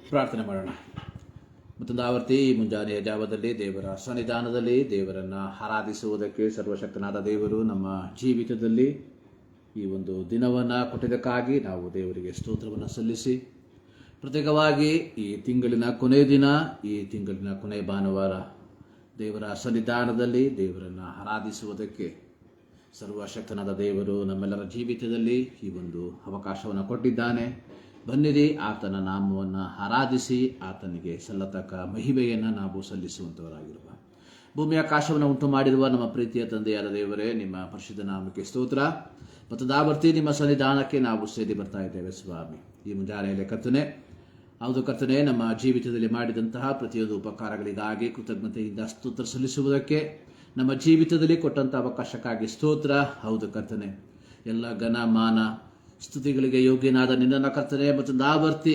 ಪ್ರಾರ್ಥನೆ ಮಾಡೋಣ. ಮತ್ತೊಂದು ಆವರ್ತಿ ಮುಂಜಾನೆಯ ಜಾವದಲ್ಲಿ ದೇವರ ಸನ್ನಿಧಾನದಲ್ಲಿ ದೇವರನ್ನು ಆರಾಧಿಸುವುದಕ್ಕೆ ಸರ್ವಶಕ್ತನಾದ ದೇವರು ನಮ್ಮ ಜೀವಿತದಲ್ಲಿ ಈ ಒಂದು ದಿನವನ್ನು ಕೊಟ್ಟಿದ್ದಕ್ಕಾಗಿ ನಾವು ದೇವರಿಗೆ ಸ್ತೋತ್ರವನ್ನು ಸಲ್ಲಿಸಿ, ಪ್ರತ್ಯೇಕವಾಗಿ ಈ ತಿಂಗಳಿನ ಕೊನೆಯ ದಿನ, ಈ ತಿಂಗಳಿನ ಕೊನೆಯ ಭಾನುವಾರ ದೇವರ ಸನ್ನಿಧಾನದಲ್ಲಿ ದೇವರನ್ನು ಆರಾಧಿಸುವುದಕ್ಕೆ ಸರ್ವಶಕ್ತನಾದ ದೇವರು ನಮ್ಮೆಲ್ಲರ ಜೀವಿತದಲ್ಲಿ ಈ ಒಂದು ಅವಕಾಶವನ್ನು ಕೊಟ್ಟಿದ್ದಾನೆ. ಬನ್ನಿರಿ, ಆತನ ನಾಮವನ್ನು ಆರಾಧಿಸಿ ಆತನಿಗೆ ಸಲ್ಲತಕ್ಕ ಮಹಿಮೆಯನ್ನು ನಾವು ಸಲ್ಲಿಸುವಂಥವರಾಗಿರುವ ಭೂಮಿ ಆಕಾಶವನ್ನು ಉಂಟು ಮಾಡಿರುವ ನಮ್ಮ ಪ್ರೀತಿಯ ತಂದೆಯಾದ ದೇವರೇ, ನಿಮ್ಮ ಪರಿಶುದ್ಧ ನಾಮಕ್ಕೆ ಸ್ತೋತ್ರ. ಮತ್ತು ದಾವರ್ತಿ ನಿಮ್ಮ ಸನ್ನಿಧಾನಕ್ಕೆ ನಾವು ಸೇರಿ ಬರ್ತಾ ಇದ್ದೇವೆ ಸ್ವಾಮಿ. ಈ ಮುಂಜಾನೆಯಲ್ಲಿ ಕರ್ತನೆ, ಹೌದು ಕರ್ತನೆ, ನಮ್ಮ ಜೀವಿತದಲ್ಲಿ ಮಾಡಿದಂತಹ ಪ್ರತಿಯೊಂದು ಉಪಕಾರಗಳಿಗಾಗಿ ಕೃತಜ್ಞತೆಯಿಂದ ಸ್ತೋತ್ರ ಸಲ್ಲಿಸುವುದಕ್ಕೆ, ನಮ್ಮ ಜೀವಿತದಲ್ಲಿ ಕೊಟ್ಟಂಥ ಅವಕಾಶಕ್ಕಾಗಿ ಸ್ತೋತ್ರ. ಹೌದು ಕರ್ತನೆ, ಎಲ್ಲ ಘನ ಮಾನ ಸ್ತುತಿಗಳಿಗೆ ಯೋಗ್ಯನಾದ ನಿನ್ನನ್ನು ಕರ್ತನೆ, ಮತ್ತು ದಾವರ್ತಿ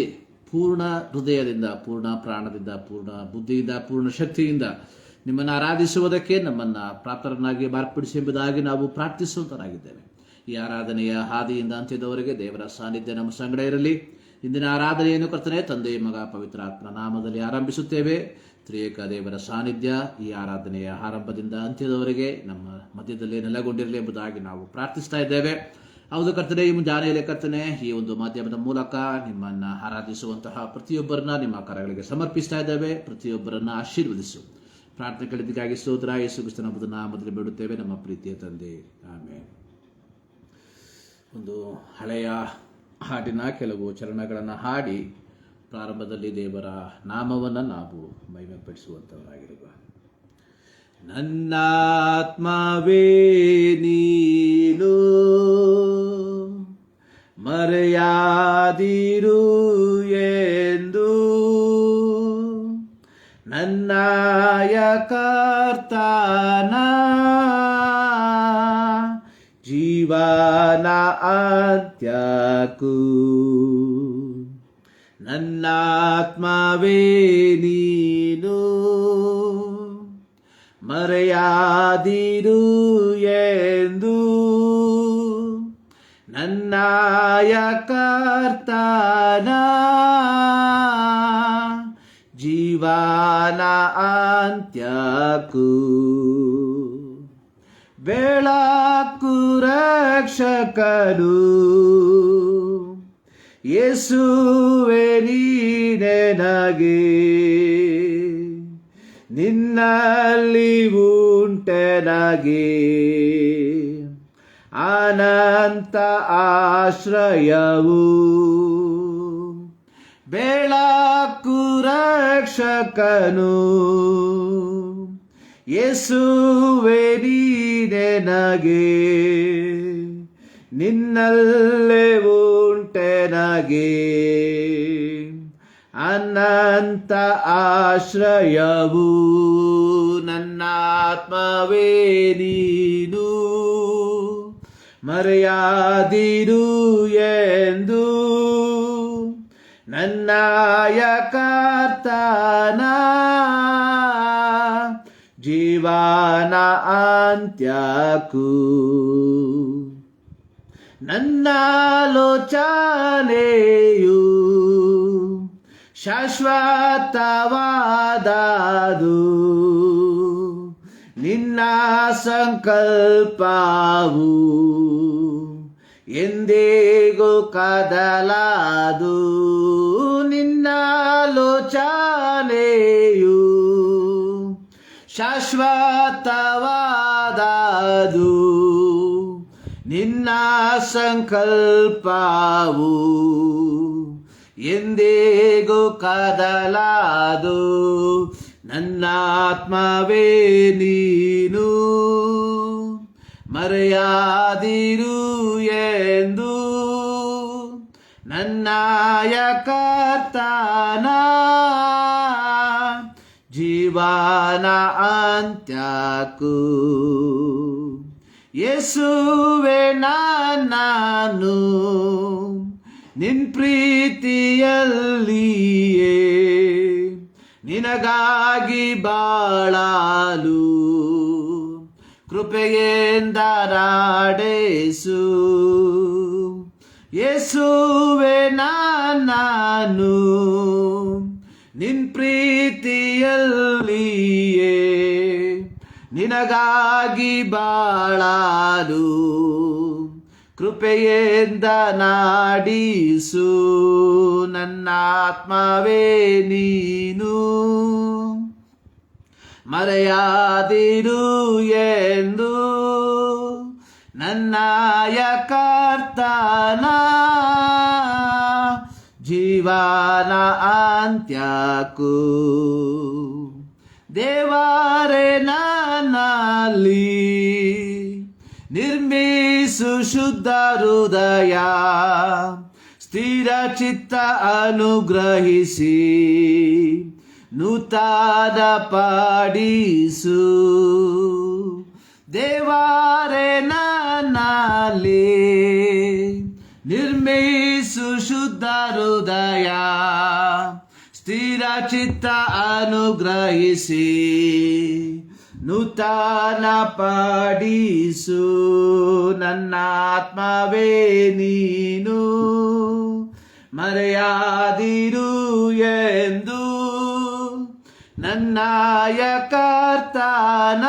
ಪೂರ್ಣ ಹೃದಯದಿಂದ, ಪೂರ್ಣ ಪ್ರಾಣದಿಂದ, ಪೂರ್ಣ ಬುದ್ಧಿಯಿಂದ, ಪೂರ್ಣ ಶಕ್ತಿಯಿಂದ ನಿಮ್ಮನ್ನು ಆರಾಧಿಸುವುದಕ್ಕೆ ನಮ್ಮನ್ನು ಪ್ರಾಪ್ತರನ್ನಾಗಿ ಮಾರ್ಪಡಿಸಿ ಎಂಬುದಾಗಿ ನಾವು ಪ್ರಾರ್ಥಿಸುವಂತರಾಗಿದ್ದೇವೆ. ಈ ಆರಾಧನೆಯ ಹಾದಿಯಿಂದ ಅಂತ್ಯದವರೆಗೆ ದೇವರ ಸಾನ್ನಿಧ್ಯ ನಮ್ಮ ಸಂಗಡ ಇರಲಿ. ಇಂದಿನ ಆರಾಧನೆಯನ್ನು ಕರ್ತನೆ ತಂದೆ, ಮಗ, ಪವಿತ್ರ ಆತ್ಮನ ನಾಮದಲ್ಲಿ ಆರಂಭಿಸುತ್ತೇವೆ. ತ್ರಿಯೇಕ ದೇವರ ಸಾನ್ನಿಧ್ಯ ಈ ಆರಾಧನೆಯ ಆರಂಭದಿಂದ ಅಂತ್ಯದವರೆಗೆ ನಮ್ಮ ಮಧ್ಯದಲ್ಲಿ ನೆಲೆಗೊಂಡಿರಲಿ ಎಂಬುದಾಗಿ ನಾವು ಪ್ರಾರ್ಥಿಸ್ತಾ ಇದ್ದೇವೆ. ಹೌದು ಕರ್ತನೆ, ಈ ಮುಂಜಾನೆಯಲ್ಲಿ ಕರ್ತನೆ, ಈ ಒಂದು ಮಾಧ್ಯಮದ ಮೂಲಕ ನಿಮ್ಮನ್ನು ಆರಾಧಿಸುವಂತಹ ಪ್ರತಿಯೊಬ್ಬರನ್ನ ನಿಮ್ಮ ಕರಗಳಿಗೆ ಸಮರ್ಪಿಸ್ತಾ ಇದ್ದೇವೆ. ಪ್ರತಿಯೊಬ್ಬರನ್ನ ಆಶೀರ್ವದಿಸು. ಪ್ರಾರ್ಥನೆ ಕೇಳಿದ್ದಕ್ಕಾಗಿ ಸ್ತೋತ್ರ. ಯೇಸು ಕ್ರಿಸ್ತನ ನಾಮದಲ್ಲಿ ಬೇಡುತ್ತೇವೆ ನಮ್ಮ ಪ್ರೀತಿಯ ತಂದೆ, ಆಮೆನ್. ಒಂದು ಹಳೆಯ ಹಾಡಿನ ಕೆಲವು ಚರಣಗಳನ್ನು ಹಾಡಿ ಪ್ರಾರಂಭದಲ್ಲಿ ದೇವರ ನಾಮವನ್ನು ನಾವು ಮಹಿಮೆಪಡಿಸುವಂಥವರಾಗಿರುವ. ನನ್ನಾತ್ಮವೇ ನೀನು ಮರೆಯಾದಿರು ಎಂದು ನನ್ನಾಯ ಕರ್ತನ ಜೀವನ ಅಂತ್ಯಕ್ಕೂ. ನನ್ನಾತ್ಮವೇ ನೀನು ಮರೆಯಾದಿರು ಎಂದು ನನ್ನಾಯ ಕರ್ತನ ಜೀವನ ಅಂತ್ಯಕ್ಕೂ. ಬೆಳಕು ರಕ್ಷಕನು ಯೇಸುವೇ ನೀನೆ ನನಗೆ, ನಿನ್ನಲ್ಲಿ ಉಂಟೆ ನನಗೆ ಅನಂತ ಆಶ್ರಯವು. ಬೆಳಕು ರಕ್ಷಕನು ಯೇಸುವೇ ನೀನೆ ನನಗೆ, ನಿನ್ನಲ್ಲೇ ಉಂಟೆ ನನಗೆ ಅನಂತ ಆಶ್ರಯವು. ನನ್ನಾತ್ಮವೇ ನೀನು ಮರೆಯಾದಿರು ಎಂದು ನನ್ನಾಯ ಕರ್ತನ ಜೀವನ ಅಂತ್ಯಕ್ಕೂ. ನನ್ನಾಲೋಚನೆಯು ಶಾಶ್ವತವಾದದು, ನಿನ್ನ ಸಂಕಲ್ಪವು ಎಂದಿಗೂ ಕದಲಾದು. ನಿನ್ನಾಲೋಚನೆಯು ಶಾಶ್ವತವಾದದು, ನಿನ್ನ ಸಂಕಲ್ಪವು ಎಂದಿಗೂ ಕದಲಾದು. ನನ್ನಾತ್ಮವೇ ನೀನು ಮರೆಯಾದಿರು ಎಂದು ನನ್ನಾಯ ಕರ್ತನ ಜೀವನ ಅಂತ್ಯಕ್ಕೂ. ಯೇಸುವೇ ನನ್ನನ್ನು ನಿನ್ ಪ್ರೀತಿಯಲ್ಲಿಯೇ ನಿನಗಾಗಿ ಬಾಳಲು ಕೃಪೆಯಿಂದ ನಡೆಸು. ಯೇಸುವೆ ನಾನು ನಿನ್ ಪ್ರೀತಿಯಲ್ಲಿಯೇ ನಿನಗಾಗಿ ಬಾಳಲು ಕೃಪೆಯಿಂದ ನಾಡಿಸು ನನ್ನ ಆತ್ಮವೇ ನೀನು ಮರೆಯಾದಿರು ಎಂದು ನನ್ನಯ ಕರ್ತನ ಜೀವನ ಅಂತ್ಯಕ್ಕೂ ದೇವರೇ ನನ್ನಲ್ಲಿ ನಿರ್ಮಿಸು ಶುದ್ಧ ಹೃದಯ ಸ್ಥಿರ ಚಿತ್ತ ಅನುಗ್ರಹಿಸಿ ನೂತನ ಪಡಿಸು ದೇವರೇ ನನ್ನಲ್ಲಿ ನಿರ್ಮಿಸು ಶುದ್ಧ ಹೃದಯ ಸ್ಥಿರ ಚಿತ್ತ ಅನುಗ್ರಹಿಸಿ ನೂತನ ಪಡಿಸು ನನ್ನ ಆತ್ಮವೇ ನೀನು ಮರೆಯಾದಿರು ಎಂದು ನನ್ನಯ ಕರ್ತನ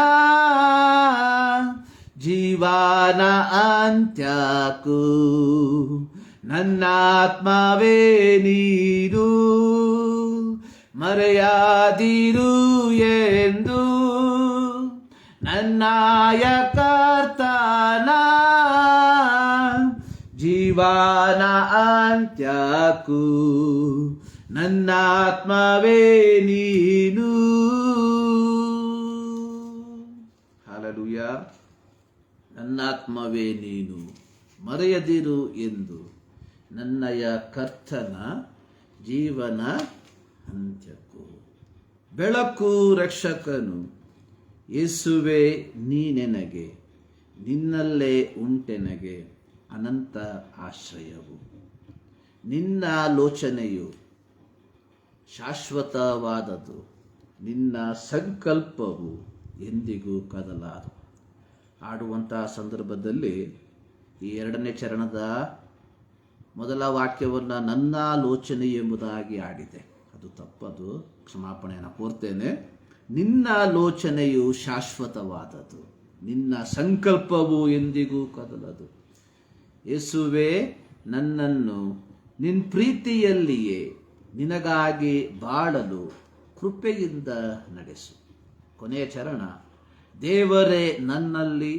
ಜೀವನ ಅಂತ್ಯಕ್ಕೂ ನನ್ನ ಆತ್ಮವೇ ನೀನು ಮರೆಯಾದಿರು ಎಂದು ನನ್ನಯ ಕರ್ತನ ಜೀವನ ಅಂತ್ಯಕ್ಕೂ ನನ್ನ ಆತ್ಮವೇ ನೀನು. ಹಲ್ಲೆಲೂಯಾ. ನನ್ನಾತ್ಮವೇ ನೀನು ಮರೆಯದಿರು ಎಂದು ನನ್ನಯ ಕರ್ತನ ಜೀವನ ಅಂತ್ಯಕ್ಕೂ. ಬೆಳಕು ರಕ್ಷಕನು ಯೇಸುವೆ ನೀನೆನಗೆ ನಿನ್ನಲ್ಲೇ ಉಂಟೆನಗೆ ಅನಂತ ಆಶ್ರಯವು. ನಿನ್ನ ಆಲೋಚನೆಯು ಶಾಶ್ವತವಾದದು, ನಿನ್ನ ಸಂಕಲ್ಪವು ಎಂದಿಗೂ ಕದಲಾದು. ಆಡುವಂತಹ ಸಂದರ್ಭದಲ್ಲಿ ಈ 2ನೇ ಚರಣದ ಮೊದಲ ವಾಕ್ಯವನ್ನು ನನ್ನ ಆಲೋಚನೆ ಎಂಬುದಾಗಿ ಆಡಿದೆ. ಅದು ತಪ್ಪದು, ಕ್ಷಮಾಪಣೆಯನ್ನು ಕೋರ್ತೇನೆ. ನಿನ್ನ ಆಲೋಚನೆಯು ಶಾಶ್ವತವಾದದು, ನಿನ್ನ ಸಂಕಲ್ಪವು ಎಂದಿಗೂ ಕದಲದು. ಯೇಸುವೆ ನನ್ನನ್ನು ನಿನ್ನ ಪ್ರೀತಿಯಲ್ಲಿಯೇ ನಿನಗಾಗಿ ಬಾಳಲು ಕೃಪೆಯಿಂದ ನಡೆಸು. ಕೊನೆಯ ಚರಣ, ದೇವರೇ ನನ್ನಲ್ಲಿ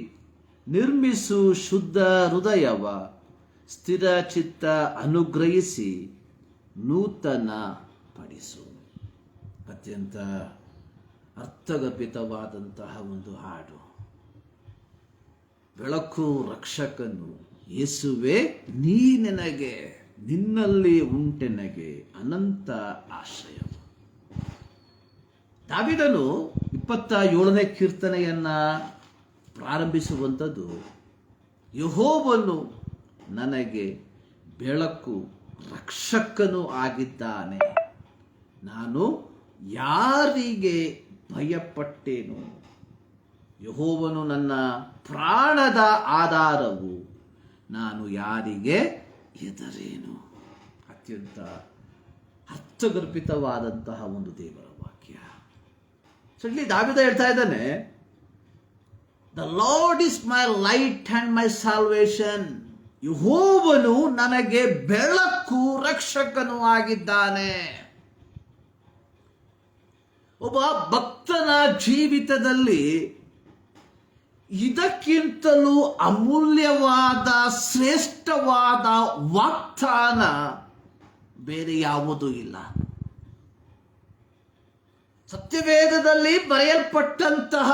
ನಿರ್ಮಿಸು ಶುದ್ಧ ಹೃದಯವ ಸ್ಥಿರ ಚಿತ್ತ ಅನುಗ್ರಹಿಸಿ ನೂತನ ಪಡಿಸು. ಅತ್ಯಂತ ಅರ್ಥಗರ್ಭಿತವಾದಂತಹ ಒಂದು ಹಾಡು. ಬೆಳಕು ರಕ್ಷಕನು ಯೇಸುವೆ ನೀನೆನಗೆ ನಿನ್ನಲ್ಲಿ ಉಂಟೆನಗೆ ಅನಂತ ಆಶ್ರಯವು. ದಾವೀದನು 27ನೇ ಕೀರ್ತನೆಯನ್ನ ಪ್ರಾರಂಭಿಸುವಂಥದ್ದು, ಯೆಹೋವನು ನನಗೆ ಬೆಳಕು ರಕ್ಷಕನು ಆಗಿದ್ದಾನೆ, ನಾನು ಯಾರಿಗೆ ಭಯಪಟ್ಟೇನು. ಯೆಹೋವನು ನನ್ನ ಪ್ರಾಣದ ಆಧಾರವು, ನಾನು ಯಾರಿಗೆ ಹೆದರೇನು. ಅತ್ಯಂತ ಅರ್ಥಗರ್ಭಿತವಾದಂತಹ ಒಂದು ದೇವರ ವಾಕ್ಯ. ಸೊ ಇಲ್ಲಿ ದಾವೀದ ಹೇಳ್ತಾ ಇದ್ದಾನೆ, the lord is my light and my salvation. ಯೆಹೋವನು ನನಗೆ ಬೆಳಕು ರಕ್ಷಕನು ಆಗಿದ್ದಾನೆ. ಒಬ್ಬ ಭಕ್ತನ ಜೀವಿತದಲ್ಲಿ ಇದಕ್ಕಿಂತಲೂ ಅಮೂಲ್ಯವಾದ ಶ್ರೇಷ್ಠವಾದ ವಾಗ್ದಾನ ಬೇರೆ ಯಾವುದೂ ಇಲ್ಲ. ಸತ್ಯವೇದದಲ್ಲಿ ಬರೆಯಲ್ಪಟ್ಟಂತಹ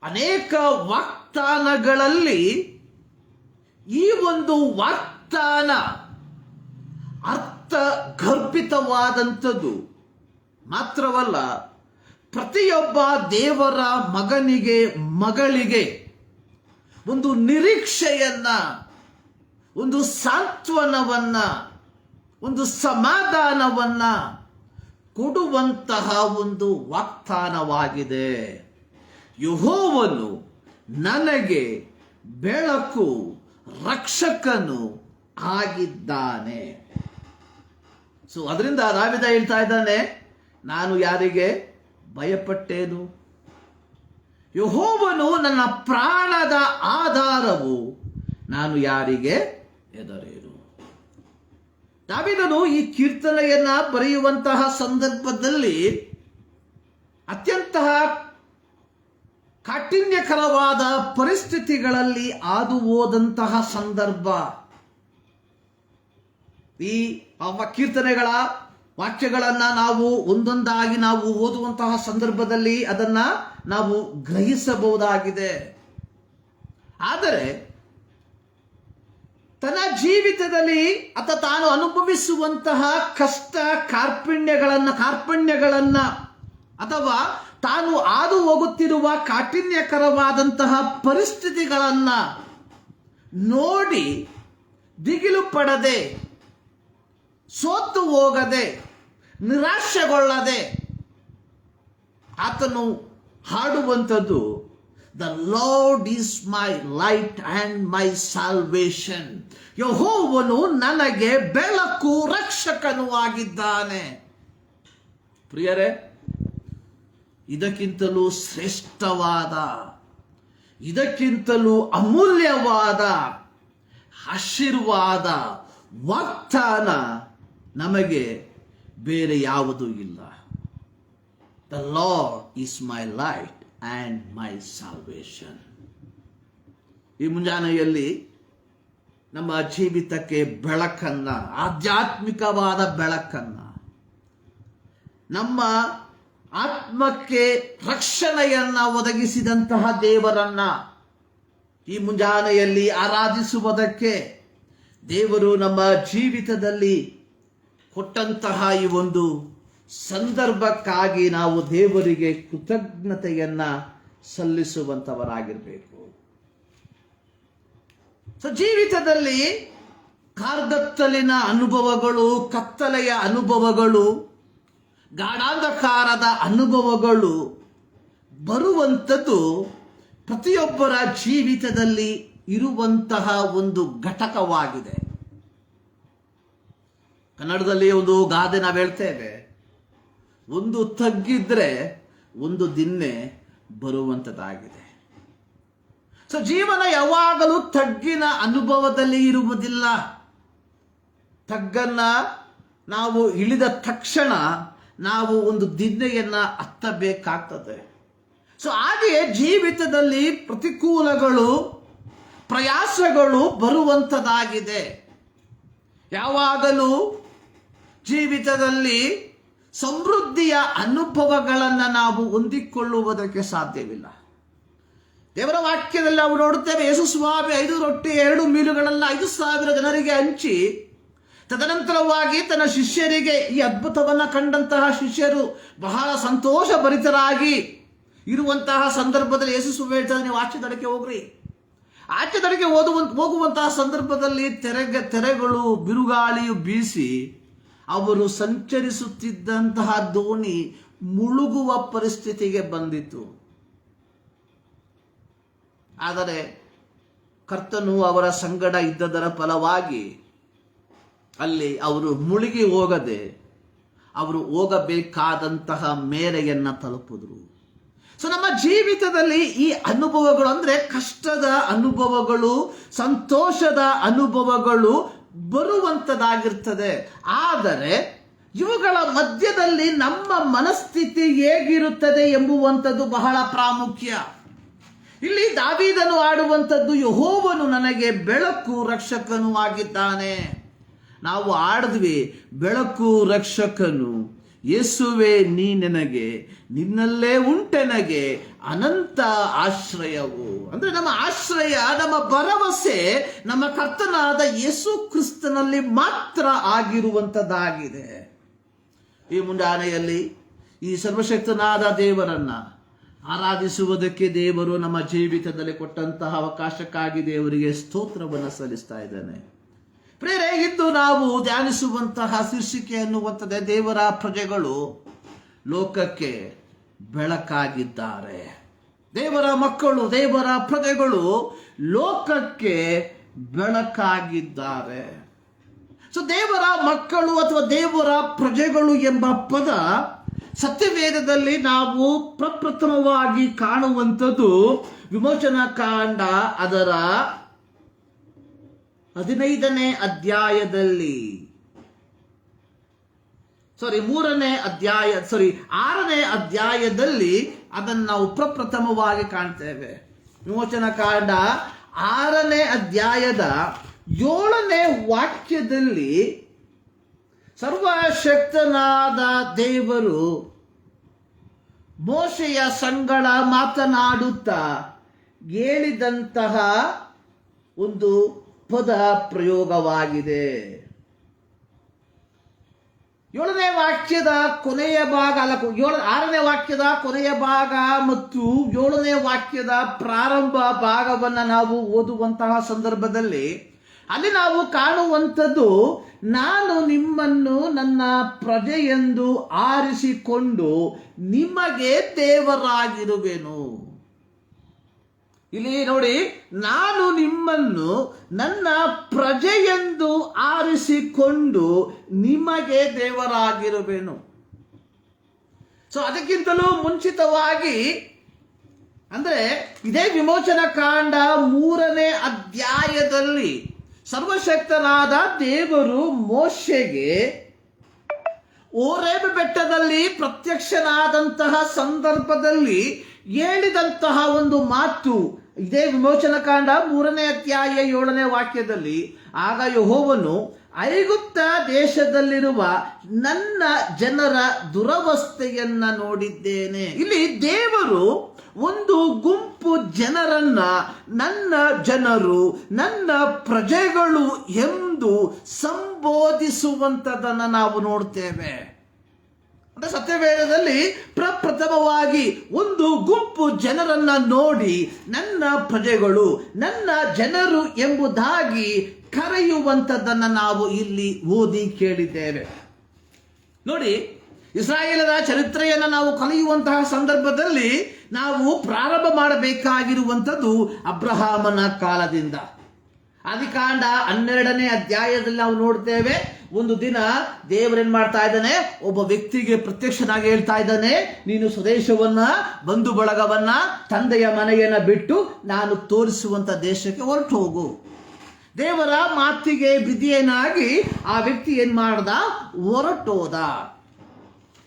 ಅನೇಕ ವಾಗ್ದಾನಗಳಲ್ಲಿ ಈ ಒಂದು ವಾಗ್ದಾನ ಅರ್ಥಗರ್ಭಿತವಾದಂಥದ್ದು ಮಾತ್ರವಲ್ಲ, ಪ್ರತಿಯೊಬ್ಬ ದೇವರ ಮಗನಿಗೆ ಮಗಳಿಗೆ ಒಂದು ನಿರೀಕ್ಷೆಯನ್ನ, ಒಂದು ಸಾಂತ್ವನವನ್ನ, ಒಂದು ಸಮಾಧಾನವನ್ನ ಕೊಡುವಂತಹ ಒಂದು ವಾಗ್ದಾನವಾಗಿದೆ. ಯೆಹೋವನು ನನಗೆ ಬೆಳಕು ರಕ್ಷಕನು ಆಗಿದ್ದಾನೆ. ಸೊ ಅದರಿಂದ ದಾವೀದ ಹೇಳ್ತಾ ಇದ್ದಾನೆ, ನಾನು ಯಾರಿಗೆ ಭಯಪಟ್ಟೇನು? ಯೆಹೋವನು ನನ್ನ ಪ್ರಾಣದ ಆಧಾರವು, ನಾನು ಯಾರಿಗೆ ಹೆದರೇನು? ದಾವೀದನು ಈ ಕೀರ್ತನೆಯನ್ನ ಬರೆಯುವಂತಹ ಸಂದರ್ಭದಲ್ಲಿ ಅತ್ಯಂತ ಕಾಠಿಣ್ಯಕರವಾದ ಪರಿಸ್ಥಿತಿಗಳಲ್ಲಿ ಹಾದು ಹೋದಂತಹ ಸಂದರ್ಭ. ಈ ಕೀರ್ತನೆಗಳ ವಾಕ್ಯಗಳನ್ನ ನಾವು ಒಂದೊಂದಾಗಿ ನಾವು ಓದುವಂತಹ ಸಂದರ್ಭದಲ್ಲಿ ಅದನ್ನ ನಾವು ಗ್ರಹಿಸಬಹುದಾಗಿದೆ. ಆದರೆ ತನ್ನ ಜೀವಿತದಲ್ಲಿ ಅಥವಾ ತಾನು ಅನುಭವಿಸುವಂತಹ ಕಷ್ಟ ಕಾರ್ಪಣ್ಯಗಳನ್ನ ಅಥವಾ ತಾನು ಹಾದು ಹೋಗುತ್ತಿರುವ ಕಾಠಿಣ್ಯಕರವಾದಂತಹ ಪರಿಸ್ಥಿತಿಗಳನ್ನ ನೋಡಿ ದಿಗಿಲು ಪಡದೆ, ಸೋತು ಹೋಗದೆ, ನಿರಾಶೆಗೊಳ್ಳದೆ ಆತನು ಹಾಡುವಂಥದ್ದು, the Lord is my light and my salvation. ಯೆಹೋವನು ನನಗೆ ಬೆಳಕು, ರಕ್ಷಕನೂ ಆಗಿದ್ದಾನೆ. ಪ್ರಿಯರೇ, ಇದಕ್ಕಿಂತಲೂ ಶ್ರೇಷ್ಠವಾದ, ಇದಕ್ಕಿಂತಲೂ ಅಮೂಲ್ಯವಾದ ಆಶೀರ್ವಾದ, ವಾಗ್ದಾನ ನಮಗೆ ಬೇರೆ ಯಾವುದೂ ಇಲ್ಲ. The Lord is my light and my salvation. ಈ ಮುಂಜಾನೆಯಲ್ಲಿ ನಮ್ಮ ಜೀವಿತಕ್ಕೆ ಬೆಳಕನ್ನ, ಆಧ್ಯಾತ್ಮಿಕವಾದ ಬೆಳಕನ್ನ, ನಮ್ಮ ಆತ್ಮಕ್ಕೆ ರಕ್ಷಣೆಯನ್ನ ಒದಗಿಸಿದಂತಹ ದೇವರನ್ನ ಈ ಮುಂಜಾನೆಯಲ್ಲಿ ಆರಾಧಿಸುವುದಕ್ಕೆ ದೇವರು ನಮ್ಮ ಜೀವಿತದಲ್ಲಿ ಕೊಟ್ಟಂತಹ ಈ ಒಂದು ಸಂದರ್ಭಕ್ಕಾಗಿ ನಾವು ದೇವರಿಗೆ ಕೃತಜ್ಞತೆಯನ್ನ ಸಲ್ಲಿಸುವಂತವರಾಗಿರಬೇಕು. ಜೀವಿತದಲ್ಲಿ ಕಾರ್ಗತ್ತಲಿನ ಅನುಭವಗಳು, ಕತ್ತಲೆಯ ಅನುಭವಗಳು, ಗಾಢಾಂಧಕಾರದ ಅನುಭವಗಳು ಬರುವಂಥದ್ದು ಪ್ರತಿಯೊಬ್ಬರ ಜೀವಿತದಲ್ಲಿ ಇರುವಂತಹ ಒಂದು ಘಟಕವಾಗಿದೆ. ಕನ್ನಡದಲ್ಲಿ ಒಂದು ಗಾದೆ ನಾವು ಹೇಳ್ತೇವೆ, ಒಂದು ತಗ್ಗಿದ್ರೆ ಒಂದು ದಿನ್ನೆ ಬರುವಂಥದ್ದಾಗಿದೆ. ಜೀವನ ಯಾವಾಗಲೂ ತಗ್ಗಿನ ಅನುಭವದಲ್ಲಿ ಇರುವುದಿಲ್ಲ. ತಗ್ಗನ್ನ ನಾವು ಇಳಿದ ತಕ್ಷಣ ನಾವು ಒಂದು ದಿನ್ನೆಯನ್ನ ಹತ್ತಬೇಕಾಗ್ತದೆ. ಹಾಗೆಯೇ ಜೀವಿತದಲ್ಲಿ ಪ್ರತಿಕೂಲಗಳು, ಪ್ರಯಾಸಗಳು ಬರುವಂಥದ್ದಾಗಿದೆ. ಯಾವಾಗಲೂ ಜೀವಿತದಲ್ಲಿ ಸಮೃದ್ಧಿಯ ಅನುಭವಗಳನ್ನು ನಾವು ಹೊಂದಿಕೊಳ್ಳುವುದಕ್ಕೆ ಸಾಧ್ಯವಿಲ್ಲ. ದೇವರ ವಾಕ್ಯದಲ್ಲಿ ನಾವು ನೋಡುತ್ತೇವೆ, ಯೇಸು ಸ್ವಾಮಿ 5 ರೊಟ್ಟಿ 2 ಮೀನುಗಳನ್ನ 5,000 ಜನರಿಗೆ ಹಂಚಿ ತದನಂತರವಾಗಿ ತನ್ನ ಶಿಷ್ಯರಿಗೆ ಈ ಅದ್ಭುತವನ್ನ ಕಂಡಂತಹ ಶಿಷ್ಯರು ಬಹಳ ಸಂತೋಷ ಭರಿತರಾಗಿ ಇರುವಂತಹ ಸಂದರ್ಭದಲ್ಲಿ ಯೇಸು ಸ್ವಾಮಿ ಹೇಳ್ತಾರೆ, ನೀವು ಆಚೆ ದಡಕ್ಕೆ ಹೋಗ್ರಿ. ಆಚೆ ದಡಕ್ಕೆ ಹೋಗುವಂತಹ ಸಂದರ್ಭದಲ್ಲಿ ತೆರೆಗಳು ಬಿರುಗಾಳಿಯು ಬೀಸಿ ಅವರು ಸಂಚರಿಸುತ್ತಿದ್ದಂತಹ ದೋಣಿ ಮುಳುಗುವ ಪರಿಸ್ಥಿತಿಗೆ ಬಂದಿತು. ಆದರೆ ಕರ್ತನು ಅವರ ಸಂಗಡ ಇದ್ದದರ ಫಲವಾಗಿ ಅಲ್ಲಿ ಅವರು ಮುಳುಗಿ ಹೋಗದೆ ಅವರು ಹೋಗಬೇಕಾದಂತಹ ಮೇರೆಯನ್ನ ತಲುಪಿದ್ರು. ನಮ್ಮ ಜೀವಿತದಲ್ಲಿ ಈ ಅನುಭವಗಳು ಅಂದ್ರೆ ಕಷ್ಟದ ಅನುಭವಗಳು, ಸಂತೋಷದ ಅನುಭವಗಳು ಬರುವಂತದಾಗಿರ್ತದೆ. ಆದರೆ ಇವುಗಳ ಮಧ್ಯದಲ್ಲಿ ನಮ್ಮ ಮನಸ್ಥಿತಿ ಹೇಗಿರುತ್ತದೆ ಎಂಬುವಂಥದ್ದು ಬಹಳ ಪ್ರಾಮುಖ್ಯ. ಇಲ್ಲಿ ದಾವೀದನು ಆಡುವಂಥದ್ದು, ಯೆಹೋವನು ನನಗೆ ಬೆಳಕು, ರಕ್ಷಕನು ಆಗಿದ್ದಾನೆ. ನಾವು ಆಡಿದ್ವಿ, ಬೆಳಕು, ರಕ್ಷಕನು ಯೇಸುವೆ ನೀ ನನಗೆ, ನಿನ್ನಲ್ಲೇ ಉಂಟೆನಗೆ ಅನಂತ ಆಶ್ರಯವು. ಅಂದ್ರೆ ನಮ್ಮ ಆಶ್ರಯ, ನಮ್ಮ ಭರವಸೆ ನಮ್ಮ ಕರ್ತನಾದ ಯೇಸು ಕ್ರಿಸ್ತನಲ್ಲಿ ಮಾತ್ರ ಆಗಿರುವಂತದ್ದಾಗಿದೆ. ಈ ಮುಂಜಾನೆಯಲ್ಲಿ ಈ ಸರ್ವಶಕ್ತನಾದ ದೇವರನ್ನ ಆರಾಧಿಸುವುದಕ್ಕೆ ದೇವರು ನಮ್ಮ ಜೀವಿತದಲ್ಲಿ ಕೊಟ್ಟಂತಹ ಅವಕಾಶಕ್ಕಾಗಿ ದೇವರಿಗೆ ಸ್ತೋತ್ರವನ್ನು ಸಲ್ಲಿಸ್ತಾ ಇದ್ದಾನೆ. ಪ್ರೇರೆ, ಇಂದು ನಾವು ಧ್ಯಾನಿಸುವಂತಹ ಶೀರ್ಷಿಕೆ ಅನ್ನುವಂಥದ್ದೇ ದೇವರ ಪ್ರಜೆಗಳು ಲೋಕಕ್ಕೆ ಬೆಳಕಾಗಿದ್ದಾರೆ. ದೇವರ ಮಕ್ಕಳು, ದೇವರ ಪ್ರಜೆಗಳು ಲೋಕಕ್ಕೆ ಬೆಳಕಾಗಿದ್ದಾರೆ. ಸೊ ದೇವರ ಮಕ್ಕಳು ಅಥವಾ ದೇವರ ಪ್ರಜೆಗಳು ಎಂಬ ಪದ ಸತ್ಯವೇದದಲ್ಲಿ ನಾವು ಪ್ರಪ್ರಥಮವಾಗಿ ಕಾಣುವಂಥದ್ದು ವಿಮೋಚನಾ ಕಾಂಡ ಅದರ 15ನೇ ಅಧ್ಯಾಯದಲ್ಲಿ, 6ನೇ ಅಧ್ಯಾಯದಲ್ಲಿ ಅದನ್ನು ನಾವು ಪ್ರಪ್ರಥಮವಾಗಿ ಕಾಣ್ತೇವೆ. ವಿಮೋಚನಾ ಕಾಂಡ 6ನೇ ಅಧ್ಯಾಯದ 7ನೇ ವಾಕ್ಯದಲ್ಲಿ ಸರ್ವಶಕ್ತನಾದ ದೇವರು ಮೋಶೆಯ ಸಂಗಡ ಮಾತನಾಡುತ್ತಾ ಹೇಳಿದಂತಹ ಒಂದು ಪದ ಪ್ರಯೋಗವಾಗಿದೆ. 7ನೇ ವಾಕ್ಯದ ಕೊನೆಯ ಭಾಗ 6ನೇ ವಾಕ್ಯದ ಕೊನೆಯ ಭಾಗ ಮತ್ತು 7ನೇ ವಾಕ್ಯದ ಪ್ರಾರಂಭ ಭಾಗವನ್ನು ನಾವು ಓದುವಂತಹ ಸಂದರ್ಭದಲ್ಲಿ ಅಲ್ಲಿ ನಾವು ಕಾಣುವಂಥದ್ದು, ನಾನು ನಿಮ್ಮನ್ನು ನನ್ನ ಪ್ರಜೆಯೆಂದು ಆರಿಸಿಕೊಂಡು ನಿಮಗೆ ದೇವರಾಗಿರುವೆನು. ಇಲ್ಲಿ ನೋಡಿ, ನಾನು ನಿಮ್ಮನ್ನು ನನ್ನ ಪ್ರಜೆಯೆಂದು ಆರಿಸಿಕೊಂಡು ನಿಮಗೆ ದೇವರಾಗಿರುವೆನು. ಸೊ ಅದಕ್ಕಿಂತಲೂ ಮುಂಚಿತವಾಗಿ ಅಂದ್ರೆ ಇದೇ ವಿಮೋಚನಾ ಕಾಂಡ 3ನೇ ಅಧ್ಯಾಯದಲ್ಲಿ ಸರ್ವಶಕ್ತನಾದ ದೇವರು ಮೋಶೆಗೆ ಓರೇಬ್ ಬೆಟ್ಟದಲ್ಲಿ ಪ್ರತ್ಯಕ್ಷನಾದಂತಹ ಸಂದರ್ಭದಲ್ಲಿ ಹೇಳಿದಂತಹ ಒಂದು ಮಾತು ಇದೇ ವಿಮೋಚನಾ ಕಾಂಡ 3ನೇ ಅಧ್ಯಾಯ 7ನೇ ವಾಕ್ಯದಲ್ಲಿ, ಆಗ ಯೆಹೋವನು ಐಗುಪ್ತ ದೇಶದಲ್ಲಿರುವ ನನ್ನ ಜನರ ದುರವಸ್ಥೆಯನ್ನ ನೋಡಿದ್ದೇನೆ. ಇಲ್ಲಿ ದೇವರು ಒಂದು ಗುಂಪು ಜನರನ್ನ ನನ್ನ ಜನರು, ನನ್ನ ಪ್ರಜೆಗಳು ಎಂದು ಸಂಬೋಧಿಸುವಂಥದ್ದನ್ನು ನಾವು ನೋಡ್ತೇವೆ. ಅಂದ್ರೆ ಸತ್ಯವೇದದಲ್ಲಿ ಪ್ರಪ್ರಥಮವಾಗಿ ಒಂದು ಗುಂಪು ಜನರನ್ನ ನೋಡಿ ನನ್ನ ಪ್ರಜೆಗಳು, ನನ್ನ ಜನರು ಎಂಬುದಾಗಿ ಕರೆಯುವಂಥದ್ದನ್ನು ನಾವು ಇಲ್ಲಿ ಓದಿ ಕೇಳಿದ್ದೇವೆ. ನೋಡಿ, ಇಸ್ರಾಯೇಲರ ಚರಿತ್ರೆಯನ್ನು ನಾವು ಕಲಿಯುವಂತಹ ಸಂದರ್ಭದಲ್ಲಿ ನಾವು ಪ್ರಾರಂಭ ಮಾಡಬೇಕಾಗಿರುವಂಥದ್ದು ಅಬ್ರಹಾಮನ ಕಾಲದಿಂದ. ಆದಿಕಾಂಡ 12ನೇ ಅಧ್ಯಾಯದಲ್ಲಿ ನಾವು ನೋಡ್ತೇವೆ, ಒಂದು ದಿನ ದೇವರೇನ್ ಮಾಡ್ತಾ ಇದ್ದಾನೆ, ಒಬ್ಬ ವ್ಯಕ್ತಿಗೆ ಪ್ರತ್ಯಕ್ಷನಾಗಿ ಹೇಳ್ತಾ ಇದ್ದಾನೆ, ನೀನು ಸ್ವದೇಶವನ್ನ, ಬಂಧು ಬಳಗವನ್ನ, ತಂದೆಯ ಮನೆಯನ್ನ ಬಿಟ್ಟು ನಾನು ತೋರಿಸುವಂತ ದೇಶಕ್ಕೆ ಹೊರಟು ಹೋಗು. ದೇವರ ಮಾತಿಗೆ ವಿಧಿಯನಾಗಿ ಆ ವ್ಯಕ್ತಿ ಏನ್ ಮಾಡ್ದ, ಹೊರಟೋದ.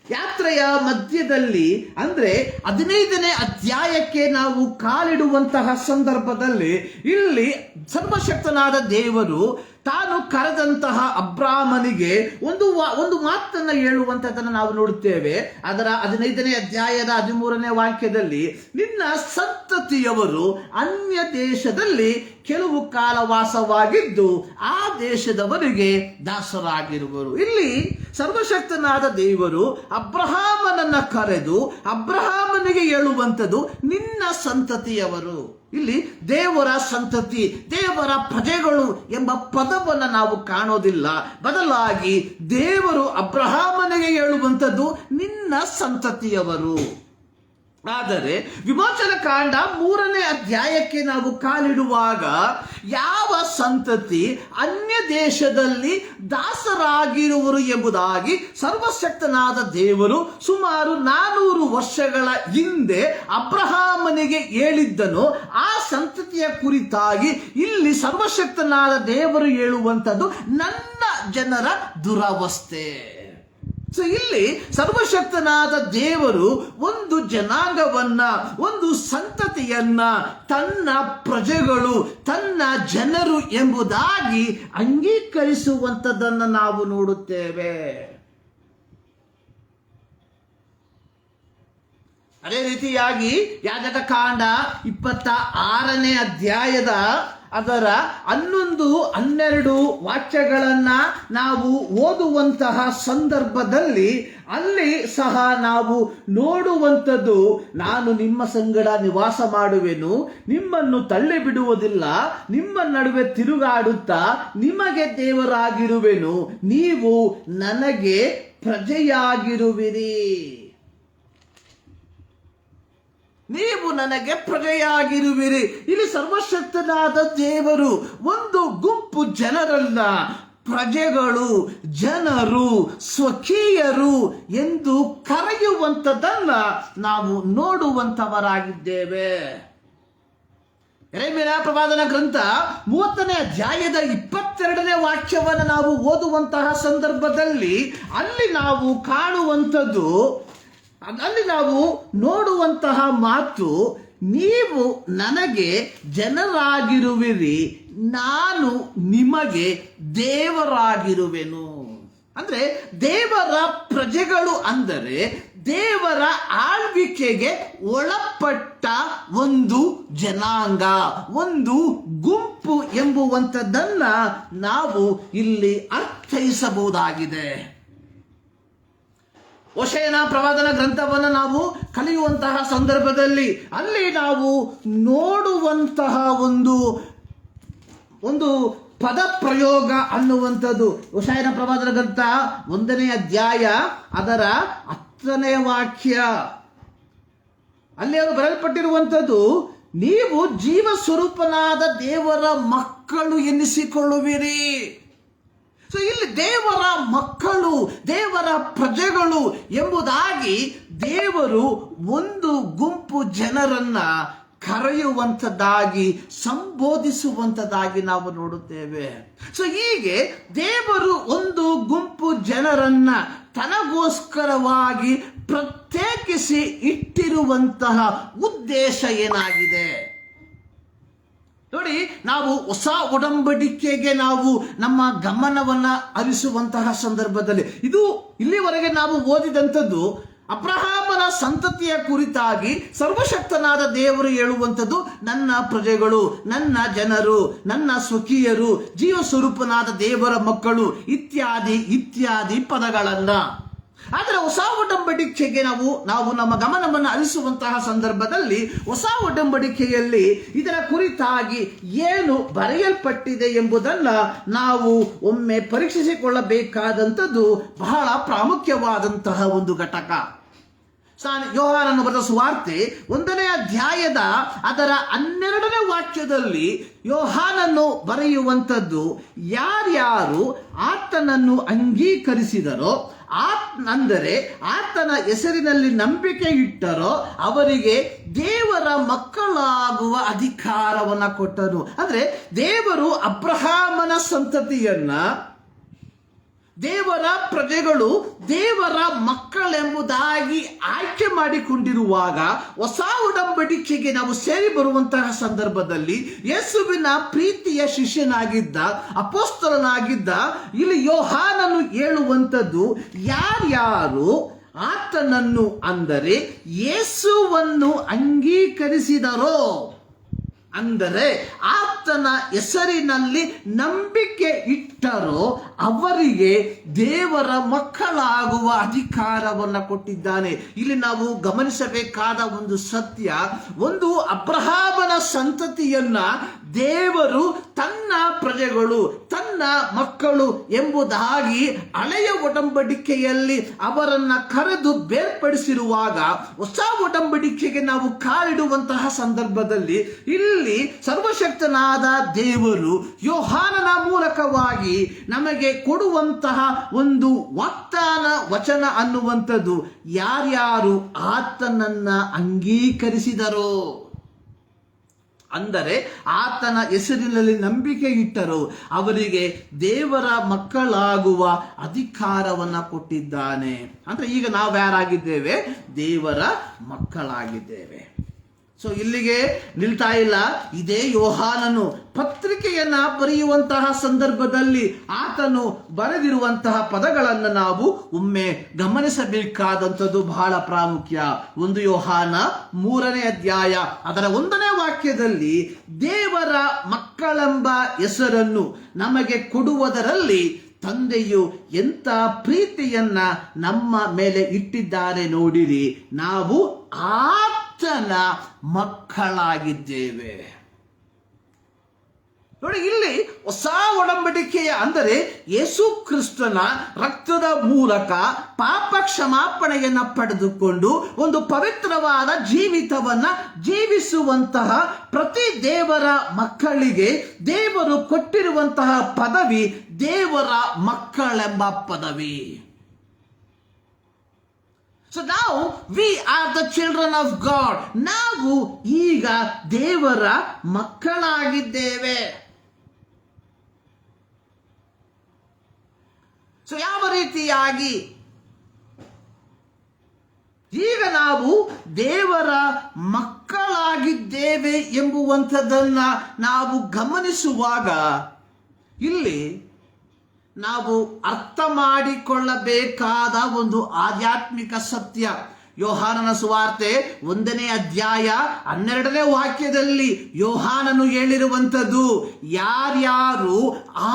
ಯಾತ್ರೆಯ ಮಧ್ಯದಲ್ಲಿ ಅಂದ್ರೆ 15ನೇ ಅಧ್ಯಾಯಕ್ಕೆ ನಾವು ಕಾಲಿಡುವಂತಹ ಸಂದರ್ಭದಲ್ಲಿ ಇಲ್ಲಿ ಸರ್ವಶಕ್ತನಾದ ದೇವರು ತಾನು ಕರೆದಂತಹ ಅಬ್ರಾಮನಿಗೆ ಒಂದು ಮಾತನ್ನ ಹೇಳುವಂತದನ್ನು ನಾವು ನೋಡುತ್ತೇವೆ. ಅದರ 15ನೇ ಅಧ್ಯಾಯದ 13ನೇ ವಾಕ್ಯದಲ್ಲಿ, ನಿನ್ನ ಸಂತತಿಯವರು ಅನ್ಯ ದೇಶದಲ್ಲಿ ಕೆಲವು ಕಾಲ ವಾಸವಾಗಿದ್ದು ಆ ದೇಶದವರಿಗೆ ದಾಸರಾಗಿರುವರು. ಇಲ್ಲಿ ಸರ್ವಶಕ್ತನಾದ ದೇವರು ಅಬ್ರಹಾಮನನ್ನ ಕರೆದು ಅಬ್ರಹಾಮನಿಗೆ ಹೇಳುವಂಥದ್ದು ನಿನ್ನ ಸಂತತಿಯವರು. ಇಲ್ಲಿ ದೇವರ ಸಂತತಿ, ದೇವರ ಪ್ರಜೆಗಳು ಎಂಬ ಪದವನ್ನು ನಾವು ಕಾಣೋದಿಲ್ಲ. ಬದಲಾಗಿ ದೇವರು ಅಬ್ರಹಾಮನಿಗೆ ಹೇಳುವಂಥದ್ದು ನಿನ್ನ ಸಂತತಿಯವರು. ಆದರೆ ವಿಮೋಚನಾ ಕಾಂಡ 3ನೇ ಅಧ್ಯಾಯಕ್ಕೆ ನಾವು ಕಾಲಿಡುವಾಗ ಯಾವ ಸಂತತಿ ಅನ್ಯ ದೇಶದಲ್ಲಿ ದಾಸರಾಗಿರುವರು ಎಂಬುದಾಗಿ ಸರ್ವಶಕ್ತನಾದ ದೇವರು ಸುಮಾರು 400 ವರ್ಷಗಳ ಹಿಂದೆ ಅಬ್ರಹಾಮನಿಗೆ ಹೇಳಿದ್ದನು. ಆ ಸಂತತಿಯ ಕುರಿತಾಗಿ ಇಲ್ಲಿ ಸರ್ವಶಕ್ತನಾದ ದೇವರು ಹೇಳುವಂಥದ್ದು ನನ್ನ ಜನರ ದುರವಸ್ಥೆ. ಸೊ ಇಲ್ಲಿ ಸರ್ವಶಕ್ತನಾದ ದೇವರು ಒಂದು ಜನಾಂಗವನ್ನ, ಒಂದು ಸಂತತಿಯನ್ನ ತನ್ನ ಪ್ರಜೆಗಳು, ತನ್ನ ಜನರು ಎಂಬುದಾಗಿ ಅಂಗೀಕರಿಸುವಂಥದ್ದನ್ನು ನಾವು ನೋಡುತ್ತೇವೆ. ಅದೇ ರೀತಿಯಾಗಿ ಯಾಜಕಕಾಂಡ 26ನೇ ಅಧ್ಯಾಯದ ಅದರ 11, 12 ವಾಕ್ಯಗಳನ್ನ ನಾವು ಓದುವಂತಹ ಸಂದರ್ಭದಲ್ಲಿ ಅಲ್ಲಿ ಸಹ ನಾವು ನೋಡುವಂಥದ್ದು, ನಾನು ನಿಮ್ಮ ಸಂಗಡ ನಿವಾಸ ಮಾಡುವೆನು, ನಿಮ್ಮನ್ನು ತಳ್ಳಿ ಬಿಡುವುದಿಲ್ಲ, ನಿಮ್ಮ ನಡುವೆ ತಿರುಗಾಡುತ್ತಾ ನಿಮಗೆ ದೇವರಾಗಿರುವೆನು, ನೀವು ನನಗೆ ಪ್ರಜೆಯಾಗಿರುವಿರಿ. ನೀವು ನನಗೆ ಪ್ರಜೆಯಾಗಿರುವಿರಿ. ಇಲ್ಲಿ ಸರ್ವಶಕ್ತನಾದ ದೇವರು ಒಂದು ಗುಂಪು ಜನರಲ್ಲ, ಪ್ರಜೆಗಳು, ಜನರು, ಸ್ವಕೀಯರು ಎಂದು ಕರೆಯುವಂಥದ್ದನ್ನ ನಾವು ನೋಡುವಂಥವರಾಗಿದ್ದೇವೆ. ಯೆರೆಮೀಯನ ಪ್ರವಾದನ ಗ್ರಂಥ 30ನೇ ಅಧ್ಯಾಯದ 22ನೇ ವಾಕ್ಯವನ್ನು ನಾವು ಓದುವಂತಹ ಸಂದರ್ಭದಲ್ಲಿ ಅಲ್ಲಿ ನಾವು ಕಾಣುವಂಥದ್ದು, ಅಲ್ಲಿ ನಾವು ನೋಡುವಂತಹ ಮಾತು, ನೀವು ನನಗೆ ಜನರಾಗಿರುವಿರಿ, ನಾನು ನಿಮಗೆ ದೇವರಾಗಿರುವೆನು. ಅಂದ್ರೆ ದೇವರ ಪ್ರಜೆಗಳು ಅಂದರೆ ದೇವರ ಆಳ್ವಿಕೆಗೆ ಒಳಪಟ್ಟ ಒಂದು ಜನಾಂಗ, ಒಂದು ಗುಂಪು ಎಂಬುವಂಥದ್ದನ್ನ ನಾವು ಇಲ್ಲಿ ಅರ್ಥೈಸಬಹುದಾಗಿದೆ. ಹೋಶೇಯನ ಪ್ರವಾದನ ಗ್ರಂಥವನ್ನು ನಾವು ಕಲಿಯುವಂತಹ ಸಂದರ್ಭದಲ್ಲಿ ಅಲ್ಲಿ ನಾವು ನೋಡುವಂತಹ ಒಂದು ಪದ ಪ್ರಯೋಗ ಅನ್ನುವಂಥದ್ದು. ಹೋಶೇಯನ ಪ್ರವಾದನ ಗ್ರಂಥ 1ನೇ ಅಧ್ಯಾಯ ಅದರ 10ನೇ ವಾಕ್ಯ, ಅಲ್ಲಿ ಅವರು ಬರೆಯಲ್ಪಟ್ಟಿರುವಂಥದ್ದು, ನೀವು ಜೀವ ಸ್ವರೂಪನಾದ ದೇವರ ಮಕ್ಕಳು ಎನ್ನಿಸಿಕೊಳ್ಳುವಿರಿ. ಸೊ ಇಲ್ಲಿ ದೇವರ ಮಕ್ಕಳು, ದೇವರ ಪ್ರಜೆಗಳು ಎಂಬುದಾಗಿ ದೇವರು ಒಂದು ಗುಂಪು ಜನರನ್ನ ಕರೆಯುವಂಥದ್ದಾಗಿ, ಸಂಬೋಧಿಸುವಂಥದ್ದಾಗಿ ನಾವು ನೋಡುತ್ತೇವೆ. ಸೊ ಹೀಗೆ ದೇವರು ಒಂದು ಗುಂಪು ಜನರನ್ನ ತನಗೋಸ್ಕರವಾಗಿ ಪ್ರತ್ಯೇಕಿಸಿ ಇಟ್ಟಿರುವಂತಹ ಉದ್ದೇಶ ಏನಾಗಿದೆ ನೋಡಿ. ನಾವು ಹೊಸ ಒಡಂಬಡಿಕೆಗೆ ನಾವು ನಮ್ಮ ಗಮನವನ್ನ ಹರಿಸುವಂತಹ ಸಂದರ್ಭದಲ್ಲಿ ಇದು ಇಲ್ಲಿವರೆಗೆ ನಾವು ಓದಿದಂಥದ್ದು ಅಬ್ರಹಾಮನ ಸಂತತಿಯ ಕುರಿತಾಗಿ ಸರ್ವಶಕ್ತನಾದ ದೇವರು ಹೇಳುವಂಥದ್ದು, ನನ್ನ ಪ್ರಜೆಗಳು, ನನ್ನ ಜನರು, ನನ್ನ ಸ್ವಕೀಯರು, ಜೀವ ಸ್ವರೂಪನಾದ ದೇವರ ಮಕ್ಕಳು ಇತ್ಯಾದಿ ಇತ್ಯಾದಿ ಪದಗಳನ್ನ. ಆದರೆ ಹೊಸ ಒಡಂಬಡಿಕೆಗೆ ನಾವು ನಮ್ಮ ಗಮನವನ್ನು ಹರಿಸುವಂತಹ ಸಂದರ್ಭದಲ್ಲಿ ಹೊಸ ಒಡಂಬಡಿಕೆಯಲ್ಲಿ ಇದರ ಕುರಿತಾಗಿ ಏನು ಬರೆಯಲ್ಪಟ್ಟಿದೆ ಎಂಬುದನ್ನ ನಾವು ಒಮ್ಮೆ ಪರೀಕ್ಷಿಸಿಕೊಳ್ಳಬೇಕಾದಂಥದ್ದು ಬಹಳ ಪ್ರಾಮುಖ್ಯವಾದಂತಹ ಒಂದು ಘಟಕ. ಯೋಹಾನನು ಬರೆದ ಸುವಾರ್ತೆ 1ನೇ ಅಧ್ಯಾಯದ ಅದರ 12ನೇ ವಾಕ್ಯದಲ್ಲಿ ಯೋಹಾನನು ಬರೆಯುವಂಥದ್ದು, ಯಾರ್ಯಾರು ಆತನನ್ನು ಅಂಗೀಕರಿಸಿದರೋ, ಅಂದರೆ ಆತನ ಹೆಸರಿನಲ್ಲಿ ನಂಬಿಕೆ ಇಟ್ಟರೋ ಅವರಿಗೆ ದೇವರ ಮಕ್ಕಳಾಗುವ ಅಧಿಕಾರವನ್ನ ಕೊಟ್ಟನು. ಅಂದ್ರೆ ದೇವರು ಅಬ್ರಹಾಮನ ಸಂತತಿಯನ್ನ, ದೇವರ ಪ್ರಜೆಗಳು, ದೇವರ ಮಕ್ಕಳೆಂಬುದಾಗಿ ಆಯ್ಕೆ ಮಾಡಿಕೊಂಡಿರುವಾಗ ಹೊಸ ಒಡಂಬಡಿಕೆಗೆ ನಾವು ಸೇರಿ ಬರುವಂತಹ ಸಂದರ್ಭದಲ್ಲಿ ಯೇಸುವಿನ ಪ್ರೀತಿಯ ಶಿಷ್ಯನಾಗಿದ್ದ, ಅಪೊಸ್ತಲನಾಗಿದ್ದ ಇಲ್ಲಿ ಯೋಹಾನನು ಹೇಳುವಂಥದ್ದು, ಯಾರ್ಯಾರು ಆತನನ್ನು ಅಂದರೆ ಯೇಸುವನ್ನು ಅಂಗೀಕರಿಸಿದರೋ, ಅಂದರೆ ಆತನ ಹೆಸರಿನಲ್ಲಿ ನಂಬಿಕೆ ಇಟ್ಟರೋ ಅವರಿಗೆ ದೇವರ ಮಕ್ಕಳಾಗುವ ಅಧಿಕಾರವನ್ನು ಕೊಟ್ಟಿದ್ದಾನೆ. ಇಲ್ಲಿ ನಾವು ಗಮನಿಸಬೇಕಾದ ಒಂದು ಸತ್ಯ, ಒಂದು ಅಬ್ರಹಾಮನ ಸಂತತಿಯನ್ನ ದೇವರು ತನ್ನ ಪ್ರಜೆಗಳು, ತನ್ನ ಮಕ್ಕಳು ಎಂಬುದಾಗಿ ಹಳೆಯ ಒಡಂಬಡಿಕೆಯಲ್ಲಿ ಅವರನ್ನ ಕರೆದು ಬೇರ್ಪಡಿಸಿರುವಾಗ ಹೊಸ ಒಡಂಬಡಿಕೆಗೆ ನಾವು ಕಾಲಿಡುವಂತಹ ಸಂದರ್ಭದಲ್ಲಿ ಇಲ್ಲಿ ಸರ್ವಶಕ್ತನಾದ ದೇವರು ಯೋಹಾನನ ಮೂಲಕವಾಗಿ ನಮಗೆ ಕೊಡುವಂತಹ ಒಂದು ವಾಗ್ದಾನ ವಚನ ಅನ್ನುವಂಥದ್ದು, ಯಾರ್ಯಾರು ಆತನನ್ನ ಅಂಗೀಕರಿಸಿದರೋ, ಅಂದರೆ ಆತನ ಹೆಸರಿನಲ್ಲಿ ನಂಬಿಕೆ ಇಟ್ಟರು ಅವರಿಗೆ ದೇವರ ಮಕ್ಕಳಾಗುವ ಅಧಿಕಾರವನ್ನ ಕೊಟ್ಟಿದ್ದಾನೆ. ಅಂದ್ರೆ ಈಗ ನಾವು ಯಾರಾಗಿದ್ದೇವೆ? ದೇವರ ಮಕ್ಕಳಾಗಿದ್ದೇವೆ. ಸೊ ಇಲ್ಲಿಗೆ ನಿಲ್ತಾ ಇಲ್ಲ. ಇದೇ ಯೋಹಾನನು ಪತ್ರಿಕೆಯನ್ನ ಬರೆಯುವಂತಹ ಸಂದರ್ಭದಲ್ಲಿ ಆತನು ಬರೆದಿರುವಂತಹ ಪದಗಳನ್ನು ನಾವು ಒಮ್ಮೆ ಗಮನಿಸಬೇಕಾದಂಥದ್ದು ಬಹಳ ಪ್ರಾಮುಖ್ಯ. 1 ಯೋಹಾನ 3ನೇ ಅಧ್ಯಾಯ ಅದರ 1ನೇ ವಾಕ್ಯದಲ್ಲಿ ದೇವರ ಮಕ್ಕಳೆಂಬ ಹೆಸರನ್ನು ನಮಗೆ ಕೊಡುವುದರಲ್ಲಿ ತಂದೆಯು ಎಂಥ ಪ್ರೀತಿಯನ್ನ ನಮ್ಮ ಮೇಲೆ ಇಟ್ಟಿದ್ದಾರೆ ನೋಡಿರಿ, ನಾವು ಆತನ ಮಕ್ಕಳಾಗಿದ್ದೇವೆ. ನೋಡಿ, ಇಲ್ಲಿ ಹೊಸ ಒಡಂಬಡಿಕೆಯ ಅಂದರೆ ಯೇಸು ಕ್ರಿಸ್ತನ ರಕ್ತದ ಮೂಲಕ ಪಾಪ ಕ್ಷಮಾಪಣೆಯನ್ನ ಪಡೆದುಕೊಂಡು ಒಂದು ಪವಿತ್ರವಾದ ಜೀವಿತವನ್ನ ಜೀವಿಸುವಂತಹ ಪ್ರತಿ ದೇವರ ಮಕ್ಕಳಿಗೆ ದೇವರು ಕೊಟ್ಟಿರುವಂತಹ ಪದವಿ ದೇವರ ಮಕ್ಕಳೆಂಬ ಪದವಿ. So now we are the children of God. ನಾವು ಈಗ ದೇವರ ಮಕ್ಕಳಾಗಿದ್ದೇವೆ. ಸೊ ಯಾವ ರೀತಿಯಾಗಿ ಈಗ ನಾವು ದೇವರ ಮಕ್ಕಳಾಗಿದ್ದೇವೆ ಎಂಬುವಂಥದ್ದನ್ನ ನಾವು ಗಮನಿಸುವಾಗ ಇಲ್ಲಿ ನಾವು ಅರ್ಥ ಮಾಡಿಕೊಳ್ಳಬೇಕಾದ ಒಂದು ಆಧ್ಯಾತ್ಮಿಕ ಸತ್ಯ. ಯೋಹಾನನ ಸುವಾರ್ತೆ 1ನೇ ಅಧ್ಯಾಯ 12ನೇ ವಾಕ್ಯದಲ್ಲಿ ಯೋಹಾನನು ಹೇಳಿರುವಂಥದ್ದು, ಯಾರ್ಯಾರು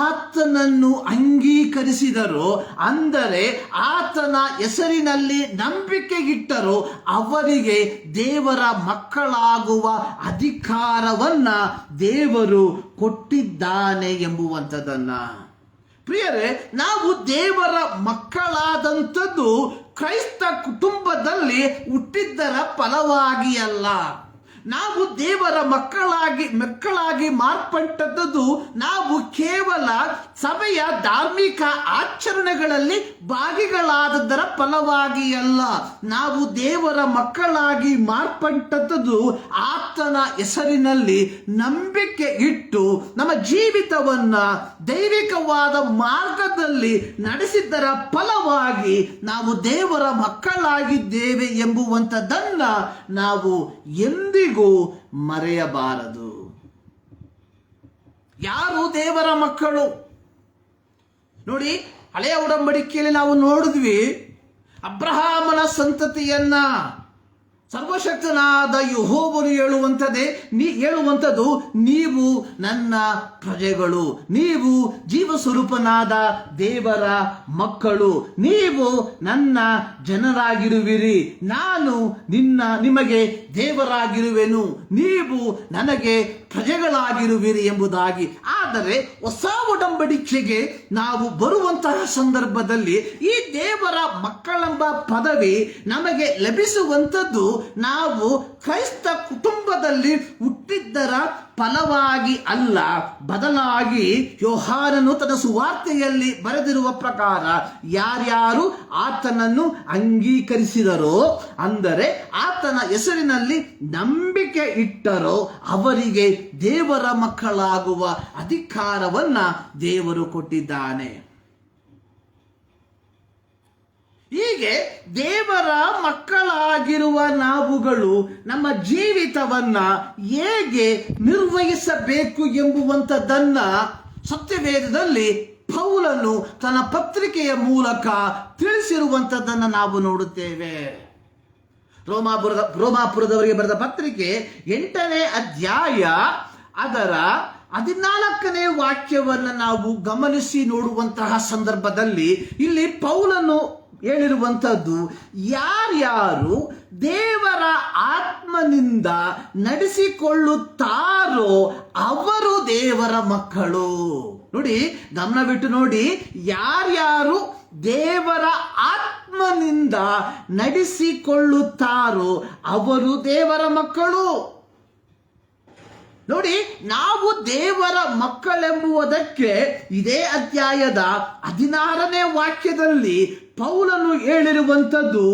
ಆತನನ್ನು ಅಂಗೀಕರಿಸಿದರೋ, ಅಂದರೆ ಆತನ ಹೆಸರಿನಲ್ಲಿ ನಂಬಿಕೆ ಇಟ್ಟರೋ ಅವರಿಗೆ ದೇವರ ಮಕ್ಕಳಾಗುವ ಅಧಿಕಾರವನ್ನ ದೇವರು ಕೊಟ್ಟಿದ್ದಾನೆ ಎಂಬುವಂಥದ್ದನ್ನ. ಪ್ರಿಯರೇ, ನಾವು ದೇವರ ಮಕ್ಕಳಾದಂಥದ್ದು ಕ್ರೈಸ್ತ ಕುಟುಂಬದಲ್ಲಿ ಹುಟ್ಟಿದ್ದರ ಫಲವಾಗಿ ಅಲ್ಲ. ನಾವು ದೇವರ ಮಕ್ಕಳಾಗಿ ಮಾರ್ಪಟ್ಟದ್ದು ನಾವು ಕೇವಲ ಸಭೆಯ ಧಾರ್ಮಿಕ ಆಚರಣೆಗಳಲ್ಲಿ ಭಾಗಿಗಳಾದದ್ದರ ಫಲವಾಗಿ ಅಲ್ಲ. ನಾವು ದೇವರ ಮಕ್ಕಳಾಗಿ ಮಾರ್ಪಟ್ಟದ್ದು ಆತನ ಹೆಸರಿನಲ್ಲಿ ನಂಬಿಕೆ ಇಟ್ಟು ನಮ್ಮ ಜೀವಿತವನ್ನ ದೈವಿಕವಾದ ಮಾರ್ಗದಲ್ಲಿ ನಡೆಸಿದ್ದರ ಫಲವಾಗಿ ನಾವು ದೇವರ ಮಕ್ಕಳಾಗಿದ್ದೇವೆ ಎಂಬುವಂಥದ್ದನ್ನ ನಾವು ಎಂದಿಗೂ ಮರೆಯಬಾರದು. ಯಾರು ದೇವರ ಮಕ್ಕಳು? ನೋಡಿ, ಹಳೆಯ ಒಡಂಬಡಿಕೆಯಲ್ಲಿ ನಾವು ನೋಡಿದ್ವಿ, ಅಬ್ರಹಾಮನ ಸಂತತಿಯನ್ನ ಸರ್ವಶಕ್ತನಾದ ಯೆಹೋವನು ಹೇಳುವಂಥದ್ದು, ನೀವು ನನ್ನ ಪ್ರಜೆಗಳು, ನೀವು ಜೀವಸ್ವರೂಪನಾದ ದೇವರ ಮಕ್ಕಳು, ನೀವು ನನ್ನ ಜನರಾಗಿರುವಿರಿ, ನಾನು ನಿಮಗೆ ದೇವರಾಗಿರುವೆನು, ನೀವು ನನಗೆ ಪ್ರಜೆಗಳಾಗಿರುವಿರಿ ಎಂಬುದಾಗಿ. ಆದರೆ ಹೊಸ ಒಡಂಬಡಿಕೆಗೆ ನಾವು ಬರುವಂತಹ ಸಂದರ್ಭದಲ್ಲಿ ಈ ದೇವರ ಮಕ್ಕಳೆಂಬ ಪದವಿ ನಮಗೆ ಲಭಿಸುವಂಥದ್ದು ನಾವು ಕ್ರೈಸ್ತ ಕುಟುಂಬದಲ್ಲಿ ಹುಟ್ಟಿದ್ದರ ಫಲವಾಗಿ ಅಲ್ಲ, ಬದಲಾಗಿ ಯೋಹಾನನು ತನ್ನ ಸುವಾರ್ತೆಯಲ್ಲಿ ಬರೆದಿರುವ ಪ್ರಕಾರ ಯಾರ್ಯಾರು ಆತನನ್ನು ಅಂಗೀಕರಿಸಿದರೋ, ಅಂದರೆ ಆತನ ಹೆಸರಿನಲ್ಲಿ ನಂಬಿಕೆ ಇಟ್ಟರೋ ಅವರಿಗೆ ದೇವರ ಮಕ್ಕಳಾಗುವ ಅಧಿಕಾರವನ್ನ ದೇವರು ಕೊಟ್ಟಿದ್ದಾನೆ. ಹೀಗೆ ದೇವರ ಮಕ್ಕಳಾಗಿರುವ ನಾವುಗಳು ನಮ್ಮ ಜೀವಿತವನ್ನ ಹೇಗೆ ನಿರ್ವಹಿಸಬೇಕು ಎಂಬುವಂಥದ್ದನ್ನ ಸತ್ಯವೇದದಲ್ಲಿ ಪೌಲನು ತನ್ನ ಪತ್ರಿಕೆಯ ಮೂಲಕ ತಿಳಿಸಿರುವಂಥದ್ದನ್ನ ನಾವು ನೋಡುತ್ತೇವೆ. ರೋಮಾಪುರದವರಿಗೆ ಬರೆದ ಪತ್ರಿಕೆ 8ನೇ ಅಧ್ಯಾಯ ಅದರ 14ನೇ ವಾಕ್ಯವನ್ನು ನಾವು ಗಮನಿಸಿ ನೋಡುವಂತಹ ಸಂದರ್ಭದಲ್ಲಿ ಇಲ್ಲಿ ಪೌಲನು ಹೇಳಿರುವಂಥದ್ದು, ಯಾರ್ಯಾರು ದೇವರ ಆತ್ಮನಿಂದ ನಡೆಸಿಕೊಳ್ಳುತ್ತಾರೋ ಅವರು ದೇವರ ಮಕ್ಕಳು. ನೋಡಿ, ಗಮನವಿಟ್ಟು ನೋಡಿ, ಯಾರ್ಯಾರು ದೇವರ ಆತ್ಮನಿಂದ ನಡೆಸಿಕೊಳ್ಳುತ್ತಾರೋ ಅವರು ದೇವರ ಮಕ್ಕಳು. ನೋಡಿ, ನಾವು ದೇವರ ಮಕ್ಕಳೆಂಬುದಕ್ಕೆ ಇದೇ ಅಧ್ಯಾಯದ 16ನೇ ವಾಕ್ಯದಲ್ಲಿ ಪೌಲನು ಹೇಳಿರುವಂಥದ್ದು,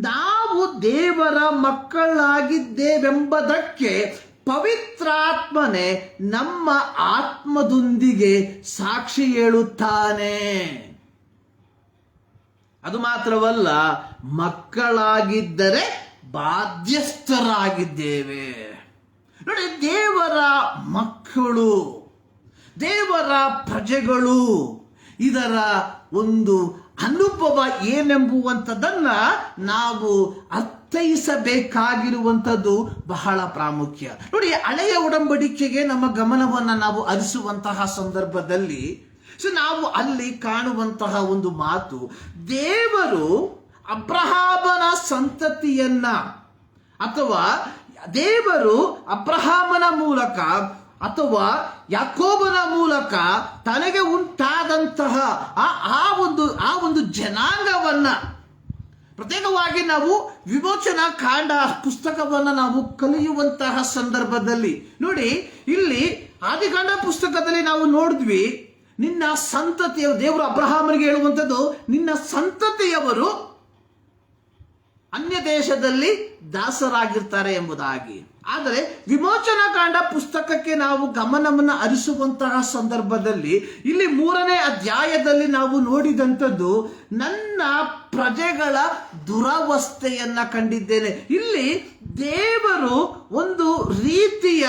ನಾವು ದೇವರ ಮಕ್ಕಳಾಗಿದ್ದೇವೆಂಬುದಕ್ಕೆ ಪವಿತ್ರಾತ್ಮನೇ ನಮ್ಮ ಆತ್ಮದೊಂದಿಗೆ ಸಾಕ್ಷಿ ಹೇಳುತ್ತಾನೆ. ಅದು ಮಾತ್ರವಲ್ಲ, ಮಕ್ಕಳಾಗಿದ್ದರೆ ಬಾಧ್ಯಸ್ಥರಾಗಿದ್ದೇವೆ. ನೋಡಿ, ದೇವರ ಮಕ್ಕಳು, ದೇವರ ಪ್ರಜೆಗಳು, ಇದರ ಒಂದು ಅನುಭವ ಏನೆಂಬುವಂಥದ್ದನ್ನ ನಾವು ಅರ್ಥೈಸಬೇಕಾಗಿರುವಂಥದ್ದು ಬಹಳ ಪ್ರಾಮುಖ್ಯ. ನೋಡಿ, ಹಳೆಯ ಒಡಂಬಡಿಕೆಗೆ ನಮ್ಮ ಗಮನವನ್ನು ನಾವು ಹರಿಸುವಂತಹ ಸಂದರ್ಭದಲ್ಲಿ ನಾವು ಅಲ್ಲಿ ಕಾಣುವಂತಹ ಒಂದು ಮಾತು, ದೇವರು ಅಬ್ರಹಾಮನ ಸಂತತಿಯನ್ನ ಅಥವಾ ದೇವರು ಅಬ್ರಹಾಮನ ಮೂಲಕ ಅಥವಾ ಯಾಕೋಬನ ಮೂಲಕ ತನಗೆ ಉಂಟಾದಂತಹ ಆ ಒಂದು ಜನಾಂಗವನ್ನ ಪ್ರತ್ಯೇಕವಾಗಿ ನಾವು ವಿಮೋಚನಾ ಕಾಂಡ ಪುಸ್ತಕವನ್ನ ನಾವು ಕಲಿಯುವಂತಹ ಸಂದರ್ಭದಲ್ಲಿ ನೋಡಿ, ಇಲ್ಲಿ ಆದಿಕಾಂಡ ಪುಸ್ತಕದಲ್ಲಿ ನಾವು ನೋಡಿದ್ವಿ, ನಿನ್ನ ಸಂತತಿಯ ದೇವರು ಅಬ್ರಹಾಮನಿಗೆ ಹೇಳುವಂಥದ್ದು, ನಿನ್ನ ಸಂತತಿಯವರು ಅನ್ಯ ದೇಶದಲ್ಲಿ ದಾಸರಾಗಿರ್ತಾರೆ ಎಂಬುದಾಗಿ. ಆದರೆ ವಿಮೋಚನಾ ಕಾಂಡ ಪುಸ್ತಕಕ್ಕೆ ನಾವು ಗಮನವನ್ನು ಹರಿಸುವಂತಹ ಸಂದರ್ಭದಲ್ಲಿ ಇಲ್ಲಿ 3ನೇ ಅಧ್ಯಾಯದಲ್ಲಿ ನಾವು ನೋಡಿದಂಥದ್ದು, ನನ್ನ ಪ್ರಜೆಗಳ ದುರವಸ್ಥೆಯನ್ನ ಕಂಡಿದ್ದೇನೆ. ಇಲ್ಲಿ ದೇವರು ಒಂದು ರೀತಿಯ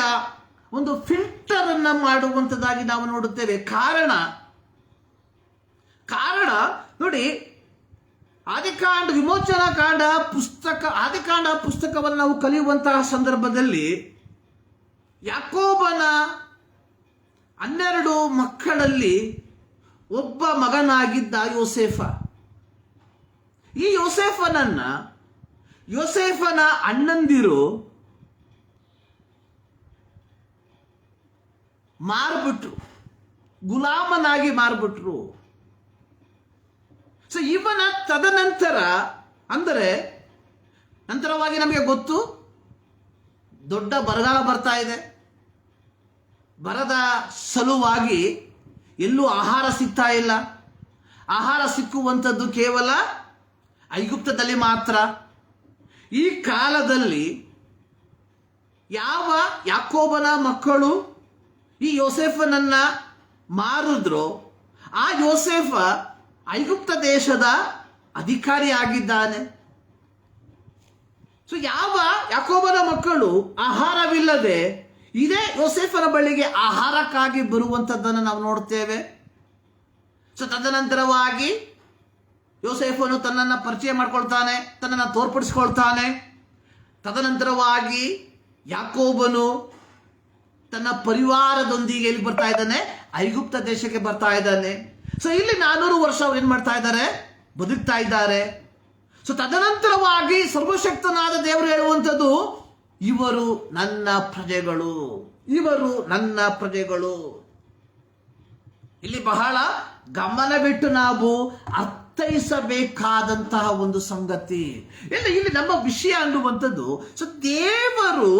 ಒಂದು ಫಿಲ್ಟರ್ ಅನ್ನ ಮಾಡುವಂಥದ್ದಾಗಿ ನಾವು ನೋಡುತ್ತೇವೆ. ಕಾರಣ ನೋಡಿ, ವಿಮೋಚನಾ ಕಾಂಡ ಆದಿಕಾಂಡ ಪುಸ್ತಕವನ್ನು ನಾವು ಕಲಿಯುವಂತಹ ಸಂದರ್ಭದಲ್ಲಿ ಯಾಕೋಬನ 12 ಮಕ್ಕಳಲ್ಲಿ ಒಬ್ಬ ಮಗನಾಗಿದ್ದ ಯೋಸೇಫ. ಈ ಯೋಸೇಫನ ಅಣ್ಣಂದಿರು ಮಾರ್ಬಿಟ್ರು, ಗುಲಾಮನಾಗಿ ಮಾರ್ಬಿಟ್ರು. ಸೊ ಇವನ ತದನಂತರ ನಂತರವಾಗಿ ನಮಗೆ ಗೊತ್ತು, ದೊಡ್ಡ ಬರಗಾಲ ಬರ್ತಾ ಇದೆ. ಬರದ ಸಲುವಾಗಿ ಎಲ್ಲೂ ಆಹಾರ ಸಿಗ್ತಾ ಇಲ್ಲ. ಆಹಾರ ಸಿಕ್ಕುವಂಥದ್ದು ಕೇವಲ ಐಗುಪ್ತದಲ್ಲಿ ಮಾತ್ರ. ಈ ಕಾಲದಲ್ಲಿ ಯಾಕೋಬನ ಮಕ್ಕಳು ಈ ಯೋಸೇಫನನ್ನ ಮಾರಿದ್ರು, ಆ ಯೋಸೇಫ ಐಗುಪ್ತ ದೇಶದ ಅಧಿಕಾರಿ ಆಗಿದ್ದಾನೆ. ಸೊ ಯಾಕೋಬನ ಮಕ್ಕಳು ಆಹಾರವಿಲ್ಲದೆ ಇದೇ ಯೋಸೇಫನ ಬಳಿಗೆ ಆಹಾರಕ್ಕಾಗಿ ಬರುವಂಥದ್ದನ್ನು ನಾವು ನೋಡ್ತೇವೆ. ಸೊ ತದನಂತರವಾಗಿ ಯೋಸೇಫನು ತನ್ನನ್ನು ಪರಿಚಯ ಮಾಡ್ಕೊಳ್ತಾನೆ, ತನ್ನನ್ನು ತೋರ್ಪಡಿಸ್ಕೊಳ್ತಾನೆ. ತದನಂತರವಾಗಿ ಯಾಕೋಬನು ತನ್ನ ಪರಿವಾರದೊಂದಿಗೆ ಎಲ್ಲಿ ಬರ್ತಾ ಇದ್ದಾನೆ? ಐಗುಪ್ತ ದೇಶಕ್ಕೆ ಬರ್ತಾ ಇದ್ದಾನೆ. ಸೊ ಇಲ್ಲಿ 400 ವರ್ಷ ಅವ್ರು ಏನ್ ಮಾಡ್ತಾ ಇದ್ದಾರೆ? ಬದುಕ್ತಾ ಇದ್ದಾರೆ. ಸೊ ತದನಂತರವಾಗಿ ಸರ್ವಶಕ್ತನಾದ ದೇವರು ಹೇಳುವಂಥದ್ದು, ಇವರು ನನ್ನ ಪ್ರಜೆಗಳು, ಇವರು ನನ್ನ ಪ್ರಜೆಗಳು. ಇಲ್ಲಿ ಬಹಳ ಗಮನವಿಟ್ಟು ನಾವು ಅರ್ಥೈಸಬೇಕಾದಂತಹ ಒಂದು ಸಂಗತಿ. ಇಲ್ಲಿ ನಮ್ಮ ವಿಷಯ ಅನ್ನುವಂಥದ್ದು, ಸೊ ದೇವರು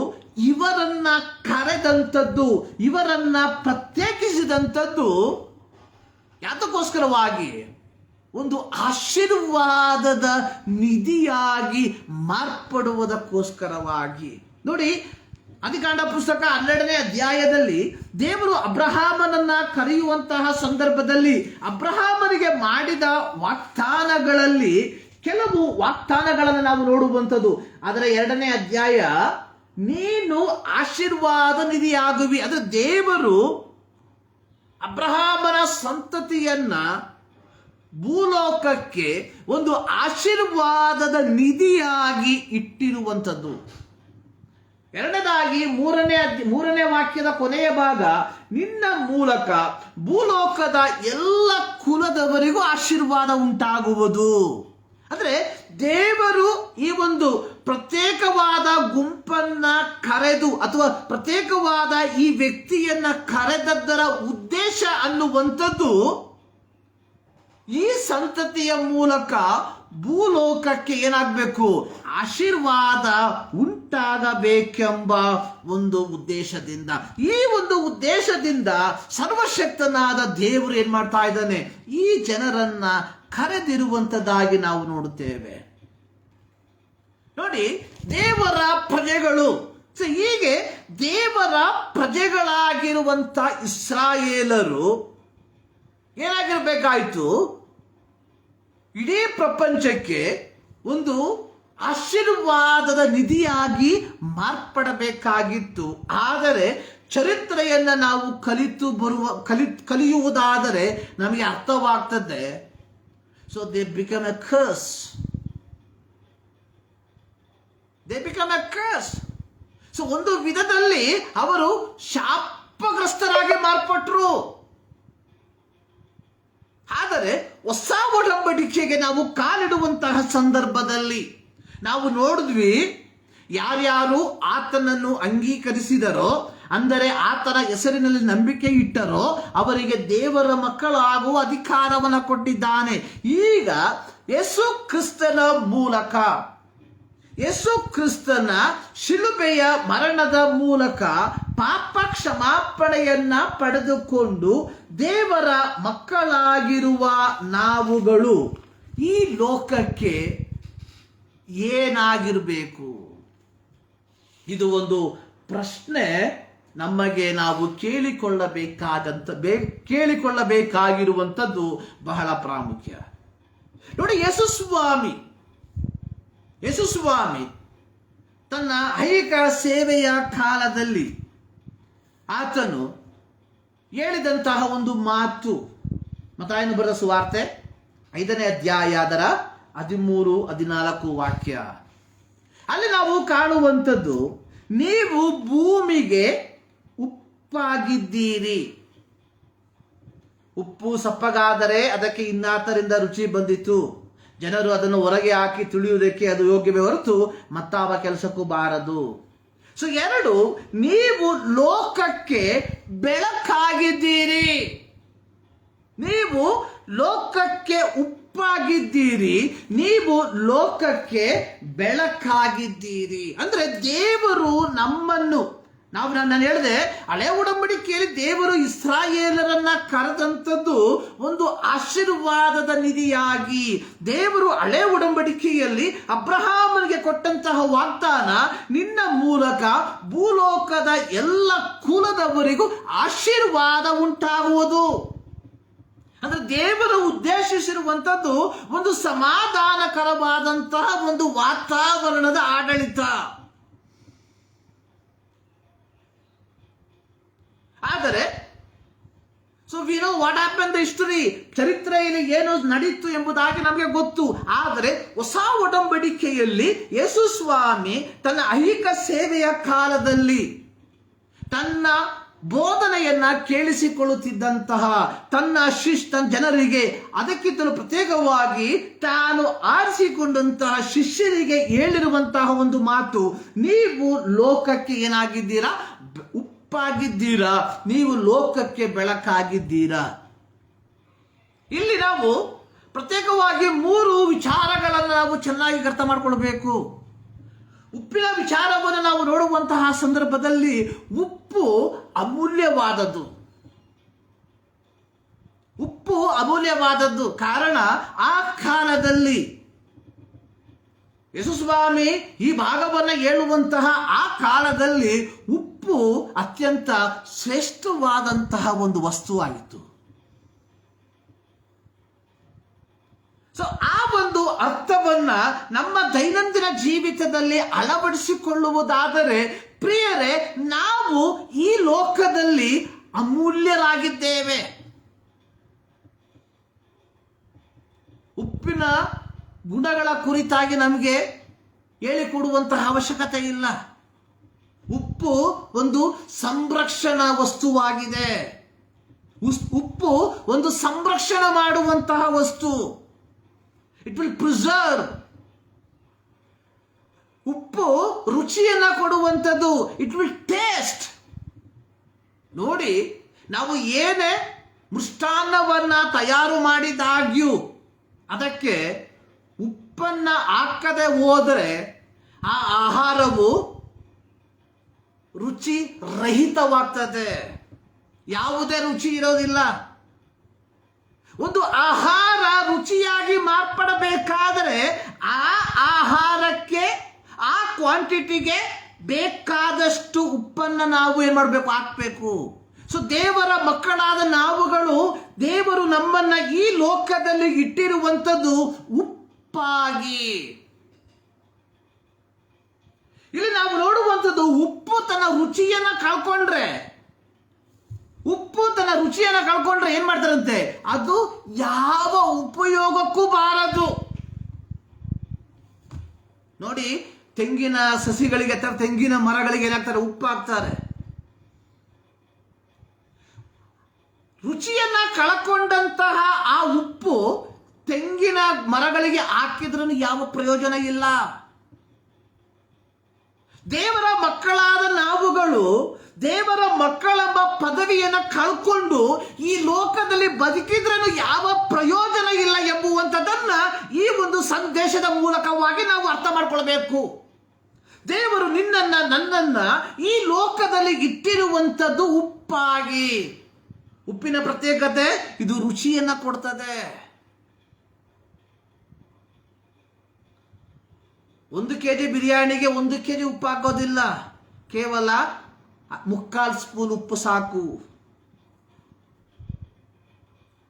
ಇವರನ್ನ ಕರೆದಂಥದ್ದು, ಇವರನ್ನ ಪ್ರತ್ಯೇಕಿಸಿದಂಥದ್ದು ಯಾತಕ್ಕೋಸ್ಕರವಾಗಿ? ಒಂದು ಆಶೀರ್ವಾದದ ನಿಧಿಯಾಗಿ ಮಾರ್ಪಡುವುದಕ್ಕೋಸ್ಕರವಾಗಿ. ನೋಡಿ, ಆದಿಕಾಂಡ ಪುಸ್ತಕ 12ನೇ ಅಧ್ಯಾಯದಲ್ಲಿ ದೇವರು ಅಬ್ರಹಾಮನನ್ನ ಕರೆಯುವಂತಹ ಸಂದರ್ಭದಲ್ಲಿ ಅಬ್ರಹಾಮನಿಗೆ ಮಾಡಿದ ವಾಗ್ದಾನಗಳಲ್ಲಿ ಕೆಲವು ವಾಗ್ದಾನಗಳನ್ನು ನಾವು ನೋಡುವಂಥದ್ದು. ಅದರ 2ನೇ ಅಧ್ಯಾಯ, ನೀನು ಆಶೀರ್ವಾದ ನಿಧಿಯಾಗುವಿ. ಅದು ದೇವರು ಅಬ್ರಹಾಮನ ಸಂತತಿಯನ್ನ ಭೂಲೋಕಕ್ಕೆ ಒಂದು ಆಶೀರ್ವಾದದ ನಿಧಿಯಾಗಿ ಇಟ್ಟಿರುವಂಥದ್ದು. ಎರಡನೇದಾಗಿ 3ನೇ ವಾಕ್ಯದ ಕೊನೆಯ ಭಾಗ, ನಿನ್ನ ಮೂಲಕ ಭೂಲೋಕದ ಎಲ್ಲ ಕುಲದವರಿಗೂ ಆಶೀರ್ವಾದ ಉಂಟಾಗುವುದು. ಅಂದ್ರೆ ದೇವರು ಈ ಒಂದು ಪ್ರತ್ಯೇಕವಾದ ಗುಂಪನ್ನ ಕರೆದು ಅಥವಾ ಪ್ರತ್ಯೇಕವಾದ ಈ ವ್ಯಕ್ತಿಯನ್ನ ಕರೆದದ್ದರ ಉದ್ದೇಶ ಅನ್ನುವಂಥದ್ದು ಈ ಸಂತತಿಯ ಮೂಲಕ ಭೂಲೋಕಕ್ಕೆ ಏನಾಗಬೇಕು? ಆಶೀರ್ವಾದ ಉಂಟಾಗಬೇಕೆಂಬ ಒಂದು ಉದ್ದೇಶದಿಂದ. ಈ ಒಂದು ಉದ್ದೇಶದಿಂದ ಸರ್ವಶಕ್ತನಾದ ದೇವರು ಏನ್ ಮಾಡ್ತಾ ಇದ್ದಾನೆ? ಈ ಜನರನ್ನ ಕರೆದಿರುವಂತದ್ದಾಗಿ ನಾವು ನೋಡುತ್ತೇವೆ. ನೋಡಿ, ದೇವರ ಪ್ರಜೆಗಳು. ಹೀಗೆ ದೇವರ ಪ್ರಜೆಗಳಾಗಿರುವಂತ ಇಸ್ರಾಯೇಲರು ಏನಾಗಿರ್ಬೇಕಾಯ್ತು? ಇಡೀ ಪ್ರಪಂಚಕ್ಕೆ ಒಂದು ಆಶೀರ್ವಾದದ ನಿಧಿಯಾಗಿ ಮಾರ್ಪಡಬೇಕಾಗಿತ್ತು. ಆದರೆ ಚರಿತ್ರೆಯನ್ನ ನಾವು ಕಲಿಯುವುದಾದರೆ ನಮಗೆ ಅರ್ಥವಾಗ್ತದೆ. So they become a curse. So ಒಂದು ವಿಧದಲ್ಲಿ ಅವರು ಶಾಪಗ್ರಸ್ತರಾಗಿ ಮಾರ್ಪಟ್ರು. ಆದರೆ ಹೊಸ ಒಡಂಬಡಿಕೆಗೆ ನಾವು ಕಾಲಿಡುವಂತಹ ಸಂದರ್ಭದಲ್ಲಿ ನಾವು ನೋಡಿದ್ವಿ, ಯಾರ್ಯಾರು ಆತನನ್ನು ಅಂಗೀಕರಿಸಿದರೋ ಅಂದರೆ ಆತನ ಹೆಸರಿನಲ್ಲಿ ನಂಬಿಕೆ ಇಟ್ಟರೋ ಅವರಿಗೆ ದೇವರ ಮಕ್ಕಳಾಗುವ ಅಧಿಕಾರವನ್ನು ಕೊಟ್ಟಿದ್ದಾನೆ. ಈಗ ಯೇಸು ಕ್ರಿಸ್ತನ ಮೂಲಕ, ಯೇಸು ಕ್ರಿಸ್ತನ ಶಿಲುಬೆಯ ಮರಣದ ಮೂಲಕ ಪಾಪ ಕ್ಷಮಾಪಣೆಯನ್ನ ಪಡೆದುಕೊಂಡು ದೇವರ ಮಕ್ಕಳಾಗಿರುವ ನಾವುಗಳು ಈ ಲೋಕಕ್ಕೆ ಏನಾಗಿರಬೇಕು? ಇದು ಒಂದು ಪ್ರಶ್ನೆ ನಮಗೆ ನಾವು ಕೇಳಿಕೊಳ್ಳಬೇಕಾಗಿರುವಂಥದ್ದು ಬಹಳ ಪ್ರಾಮುಖ್ಯ. ನೋಡಿ, ಯೇಸು ಸ್ವಾಮಿ ತನ್ನ ಐಹಿಕ ಸೇವೆಯ ಕಾಲದಲ್ಲಿ ಆತನು ಹೇಳಿದಂತಹ ಒಂದು ಮಾತು, ಮತ್ತಾಯನು ಬರೆದ ಸುವಾರ್ತೆ 5ನೇ ಅಧ್ಯಾಯ ಅದರ 13-14 ವಾಕ್ಯ. ಅಲ್ಲಿ ನಾವು ಕಾಣುವಂಥದ್ದು, ನೀವು ಭೂಮಿಗೆ ಉಪ್ಪಾಗಿದ್ದೀರಿ. ಉಪ್ಪು ಸಪ್ಪಗಾದರೆ ಅದಕ್ಕೆ ಇನ್ನಾತರಿಂದ ರುಚಿ ಬಂದಿತು, ಜನರು ಅದನ್ನು ಹೊರಗೆ ಹಾಕಿ ತುಳಿಯುವುದಕ್ಕೆ ಅದು ಯೋಗ್ಯವೇ ಹೊರತು ಮತ್ತಾವ ಕೆಲಸಕ್ಕೂ ಬಾರದು. ಸೊ 2, ನೀವು ಲೋಕಕ್ಕೆ ಬೆಳಕಾಗಿದ್ದೀರಿ. ನೀವು ಲೋಕಕ್ಕೆ ಉಪ್ಪಾಗಿದ್ದೀರಿ, ನೀವು ಲೋಕಕ್ಕೆ ಬೆಳಕಾಗಿದ್ದೀರಿ. ಅಂದ್ರೆ ದೇವರು ನಮ್ಮನ್ನು, ನಾನು ಹೇಳಿದೆ, ಹಳೆ ಒಡಂಬಡಿಕೆಯಲ್ಲಿ ದೇವರು ಇಸ್ರಾಯೇಲರನ್ನ ಕರೆದಂಥದ್ದು ಒಂದು ಆಶೀರ್ವಾದದ ನಿಧಿಯಾಗಿ. ದೇವರು ಹಳೆ ಒಡಂಬಡಿಕೆಯಲ್ಲಿ ಅಬ್ರಹಾಮನಿಗೆ ಕೊಟ್ಟಂತಹ ವಾಗ್ದಾನ, ನಿನ್ನ ಮೂಲಕ ಭೂಲೋಕದ ಎಲ್ಲ ಕುಲದವರಿಗೂ ಆಶೀರ್ವಾದ ಉಂಟಾಗುವುದು. ಅಂದ್ರೆ ದೇವರು ಉದ್ದೇಶಿಸಿರುವಂಥದ್ದು ಒಂದು ಸಮಾಧಾನಕರವಾದಂತಹ ಒಂದು ವಾತಾವರಣದ ಆಡಳಿತ. ಆದರೆ we know what happen the history, ಚರಿತ್ರೆಯಲ್ಲಿ ಏನು ನಡೀತು ಎಂಬುದಾಗಿ ನಮಗೆ ಗೊತ್ತು. ಆದರೆ ಹೊಸ ಒಡಂಬಡಿಕೆಯಲ್ಲಿ ಯೇಸು ಸ್ವಾಮಿ ತನ್ನ ಐಹಿಕ ಸೇವೆಯ ಕಾಲದಲ್ಲಿ ತನ್ನ ಬೋಧನೆಯನ್ನ ಕೇಳಿಸಿಕೊಳ್ಳುತ್ತಿದ್ದಂತಹ ತನ್ನ ಜನರಿಗೆ, ಅದಕ್ಕಿಂತಲೂ ಪ್ರತ್ಯೇಕವಾಗಿ ತಾನು ಆರಿಸಿಕೊಂಡಂತಹ ಶಿಷ್ಯರಿಗೆ ಹೇಳಿರುವಂತಹ ಒಂದು ಮಾತು, ನೀವು ಲೋಕಕ್ಕೆ ಏನಾಗಿದ್ದೀರಾ? ಉಪ್ಪಾಗಿದ್ದೀರಾ, ನೀವು ಲೋಕಕ್ಕೆ ಬೆಳಕಾಗಿದ್ದೀರಾ. ಇಲ್ಲಿ ನಾವು ಪ್ರತ್ಯೇಕವಾಗಿ 3 ವಿಚಾರಗಳನ್ನು ನಾವು ಚೆನ್ನಾಗಿ ಅರ್ಥ ಮಾಡಿಕೊಳ್ಬೇಕು. ಉಪ್ಪಿನ ವಿಚಾರವನ್ನು ನಾವು ನೋಡುವಂತಹ ಸಂದರ್ಭದಲ್ಲಿ ಉಪ್ಪು ಅಮೂಲ್ಯವಾದದ್ದು. ಉಪ್ಪು ಅಮೂಲ್ಯವಾದದ್ದು. ಕಾರಣ, ಆ ಕಾಲದಲ್ಲಿ ಯೇಸು ಸ್ವಾಮಿ ಈ ಭಾಗವನ್ನು ಹೇಳುವಂತಹ ಆ ಕಾಲದಲ್ಲಿ ಉಪ್ಪು ಅತ್ಯಂತ ಶ್ರೇಷ್ಠವಾದಂತಹ ಒಂದು ವಸ್ತುವಾಗಿತ್ತು. ಸೊ ಆ ಒಂದು ಅರ್ಥವನ್ನ ನಮ್ಮ ದೈನಂದಿನ ಜೀವಿತದಲ್ಲಿ ಅಳವಡಿಸಿಕೊಳ್ಳುವುದಾದರೆ, ಪ್ರಿಯರೇ, ನಾವು ಈ ಲೋಕದಲ್ಲಿ ಅಮೂಲ್ಯರಾಗಿದ್ದೇವೆ. ಉಪ್ಪಿನ ಗುಣಗಳ ಕುರಿತಾಗಿ ನಮಗೆ ಹೇಳಿಕೊಡುವಂತಹ ಅವಶ್ಯಕತೆ ಇಲ್ಲ. ಉಪ್ಪು ಒಂದು ಸಂರಕ್ಷಣಾ ವಸ್ತುವಾಗಿದೆ. ಉಪ್ಪು ಒಂದು ಸಂರಕ್ಷಣೆ ಮಾಡುವಂತಹ ವಸ್ತು. It will preserve. ಉಪ್ಪು ರುಚಿಯನ್ನ ಕೊಡುವಂಥದ್ದು. It will taste. ನೋಡಿ, ನಾವು ಏನೇ ಮೃಷ್ಟಾನ್ನವನ್ನ ತಯಾರು ಮಾಡಿದಾಗ್ಯೂ ಅದಕ್ಕೆ ಉಪ್ಪನ್ನ ಹಾಕದೆ ಹೋದರೆ ಆ ಆಹಾರವು ರುಚಿ ರಹಿತವಾಗ್ತದೆ. ಯಾವುದೇ ರುಚಿ ಇರೋದಿಲ್ಲ. ಒಂದು ಆಹಾರ ರುಚಿಯಾಗಿ ಮಾರ್ಪಡಬೇಕಾದರೆ ಆ ಆಹಾರಕ್ಕೆ, ಆ ಕ್ವಾಂಟಿಟಿಗೆ ಬೇಕಾದಷ್ಟು ಉಪ್ಪನ್ನು ನಾವು ಏನು ಮಾಡಬೇಕು? ಹಾಕಬೇಕು. ಸೊ ದೇವರ ಮಕ್ಕಳಾದ ನಾವುಗಳು, ದೇವರು ನಮ್ಮನ್ನ ಈ ಲೋಕದಲ್ಲಿ ಇಟ್ಟಿರುವಂಥದ್ದು ಉಪ್ಪಾಗಿ. ಇಲ್ಲಿ ನಾವು ನೋಡುವಂಥದ್ದು, ಉಪ್ಪು ತನ್ನ ರುಚಿಯನ್ನ ಕಳ್ಕೊಂಡ್ರೆ ಏನ್ ಮಾಡ್ತಾರಂತೆ? ಅದು ಯಾವ ಉಪಯೋಗಕ್ಕೂ ಬಾರದು. ನೋಡಿ, ತೆಂಗಿನ ಸಸಿಗಳಿಗೆ ಅಥವಾ ತೆಂಗಿನ ಮರಗಳಿಗೆ ಏನಾಗ್ತಾರೆ? ಉಪ್ಪು ಹಾಕ್ತಾರೆ. ರುಚಿಯನ್ನ ಕಳ್ಕೊಂಡಂತಹ ಆ ಉಪ್ಪು ತೆಂಗಿನ ಮರಗಳಿಗೆ ಹಾಕಿದ್ರೂ ಯಾವ ಪ್ರಯೋಜನ ಇಲ್ಲ. ದೇವರ ಮಕ್ಕಳಾದ ನಾವುಗಳು ದೇವರ ಮಕ್ಕಳೆಂಬ ಪದವಿಯನ್ನು ಕಳ್ಕೊಂಡು ಈ ಲೋಕದಲ್ಲಿ ಬದುಕಿದ್ರೂ ಯಾವ ಪ್ರಯೋಜನ ಇಲ್ಲ ಎಂಬುವಂಥದ್ದನ್ನ ಈ ಒಂದು ಸಂದೇಶದ ಮೂಲಕವಾಗಿ ನಾವು ಅರ್ಥ ಮಾಡ್ಕೊಳ್ಬೇಕು. ದೇವರು ನಿನ್ನನ್ನ ನನ್ನನ್ನ ಈ ಲೋಕದಲ್ಲಿ ಇಟ್ಟಿರುವಂಥದ್ದು ಉಪ್ಪಾಗಿ. ಉಪ್ಪಿನ ಪ್ರತ್ಯೇಕತೆ ಇದು ರುಚಿಯನ್ನ ಕೊಡ್ತದೆ. 1 kg ಬಿರಿಯಾನಿಗೆ 1 kg ಉಪ್ಪು ಹಾಕೋದಿಲ್ಲ, ಕೇವಲ 3/4 ಸ್ಪೂನ್ ಉಪ್ಪು ಸಾಕು.